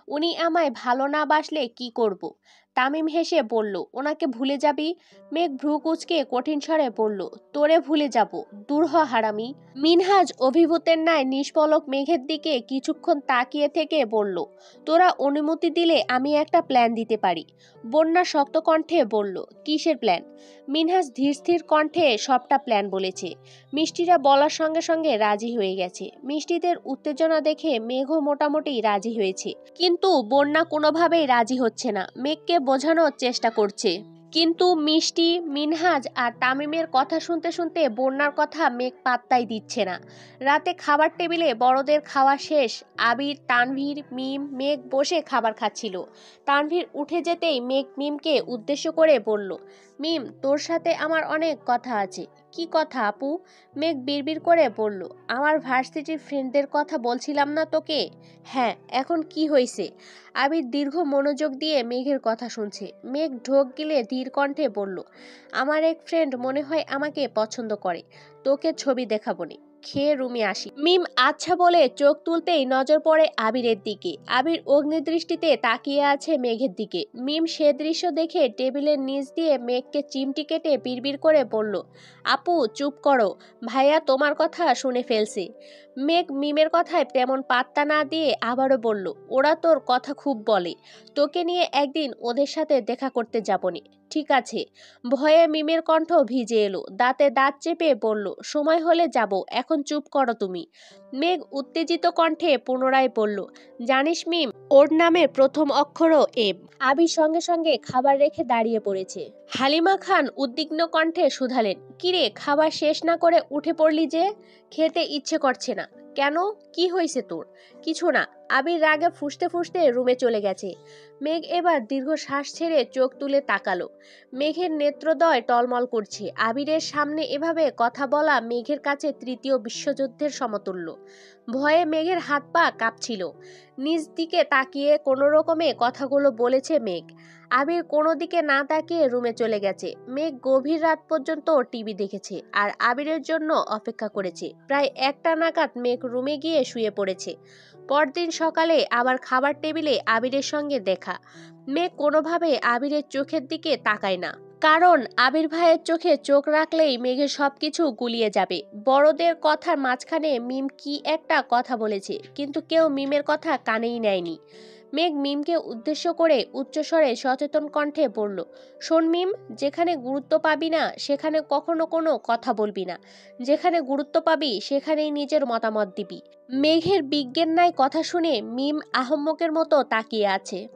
উনি আমায় ভালো না বাসলে কি করব? তামিম হেসে বলল, ওনাকে ভুলে যাবি। মেঘ ভ্রু কুঁচকে কঠিন স্বরে বলল, তোরে ভুলে যাব, দূর হ হারামি। মিনহাজ অভিভূতের ন্যায় নিষ্পলক মেঘের দিকে কিছুক্ষণ তাকিয়ে থেকে বলল, তোরা অনুমতি দিলে আমি একটা প্ল্যান দিতে পারি। বন্যা শক্ত কণ্ঠে বলল, কিসের প্ল্যান? মিনহাজ ধীর স্থির কণ্ঠে সবটা প্ল্যান বলেছে। মিষ্টিরা বলার সঙ্গে সঙ্গে রাজি হয়ে গেছে। মিষ্টিদের উত্তেজনা দেখে মেঘও মোটামুটি রাজি হয়েছে, কিন্তু বন্যা কোনোভাবেই রাজি হচ্ছে না। মেঘকে বোঝানোর চেষ্টা করছে, কিন্তু মিষ্টি, মিনহাজ আর তামিমের কথা শুনতে শুনতে বন্যার কথা মেঘ পাত্তাই দিচ্ছে না। রাতে খাবার টেবিলে বড়দের খাওয়া শেষ। আবির, তানভীর, মিম, মেঘ বসে খাবার খাচ্ছিল। তানভীর উঠে যেতেই মেঘ মিমকে উদ্দেশ্য করে বলল, মিম, তোর সাথে আমার অনেক কথা আছে। কি কথা আপু? মেঘ বিড়বিড় করে বলল, আমার ভার্সিটির ফ্রেন্ডদের কথা বলছিলাম না তোকে? হ্যাঁ, এখন কি হয়েছে? আবির দীর্ঘ মনোযোগ দিয়ে মেঘের কথা শুনছে। মেঘ ঢোক গিলে ধীর কণ্ঠে বলল, আমার এক ফ্রেন্ড মনে হয় আমাকে পছন্দ করে। তোকে ছবি দেখাবো নি, খেয়ে রুমে আসি। মিম আচ্ছা বলে চোখ তুলতেই নজর পড়ে আবিরের দিকে। আবির অগ্নিদৃষ্টিতে তাকিয়ে আছে মেঘের দিকে। মিম সে দৃশ্য দেখে টেবিলের নিচ দিয়ে মেঘকে চিমটি কেটে বিড়বিড় করে বলল, আপু চুপ করো, ভাইয়া তোমার কথা শুনে ফেলছে। মেঘ মিমের কথায় তেমন পাত্তা না দিয়ে আবারও বলল, ওরা তোর কথা খুব বলে, তোকে নিয়ে একদিন ওদের সাথে দেখা করতে যাবনি। ঠিক আছে। ভয়ে মিমের কণ্ঠ ভিজে এলো। দাঁতে দাঁত চেপে বলল, সময় হলে যাব, এখন চুপ করো তুমি। মেঘ উত্তেজিত কণ্ঠে পুনরায় বলল, জানিস মিম, ওর নামের প্রথম অক্ষরও এম। আবির সঙ্গে সঙ্গে খাবার রেখে দাঁড়িয়ে পড়েছে। হালিমা খান উদ্বিগ্ন কণ্ঠে শুধালেন, কিরে, খাবার শেষ না করে উঠে পড়লি যে? খেতে ইচ্ছে করছে না কেন? কি হয়েছে তোর? কিছু না। আবির রাগে ফুঁসতে ফুঁসতে রুমে চলে গেছে। মেঘ এবার দীর্ঘ শ্বাস ছেড়ে চোখ তুলে তাকালো। মেঘের নেত্রদ্বয় টলমল করছে। আবিরের সামনে এভাবে কথা বলা মেঘের কাছে তৃতীয় বিশ্বযুদ্ধের সমতুল্য। ভয়ে মেঘের হাত পা কাঁপছিল। নিজ দিকে তাকিয়ে কোনো রকমে কথাগুলো বলেছে মেঘ। আবির কোনো দিকে না তাকিয়ে রুমে চলে গেছে। মেঘ গভীর রাত পর্যন্ত টিভি দেখেছে আর আবিরের জন্য অপেক্ষা করেছে। প্রায় 1টা নাগাদ মেঘ রুমে গিয়ে শুয়ে পড়েছে। পরদিন সকালে আবার খাবার টেবিলে আবিরের সঙ্গে দেখা। মেঘ কোনোভাবে আবিরের চোখের দিকে তাকায় না, কারণ আবির ভাইয়ের চোখে চোখ রাখলেই মেঘের সবকিছু গুলিয়ে যাবে। বড়দের কথার মাঝখানে মিম কি একটা কথা বলেছে, কিন্তু কেউ মিমের কথা কানেই নেয়নি। মেঘ মিমকে উদ্দেশ্য করে উচ্চস্বরে সচেতন কণ্ঠে বলল, শোন মিম, যেখানে গুরুত্ব পাবি না সেখানে কখনো কোনো কথা বলবি না, যেখানে গুরুত্ব পাবি সেখানেই নিজের মতামত দিবি। মেঘের বিজ্ঞের ন্যায় কথা শুনে মিম আহম্মকের মতো তাকিয়ে আছে।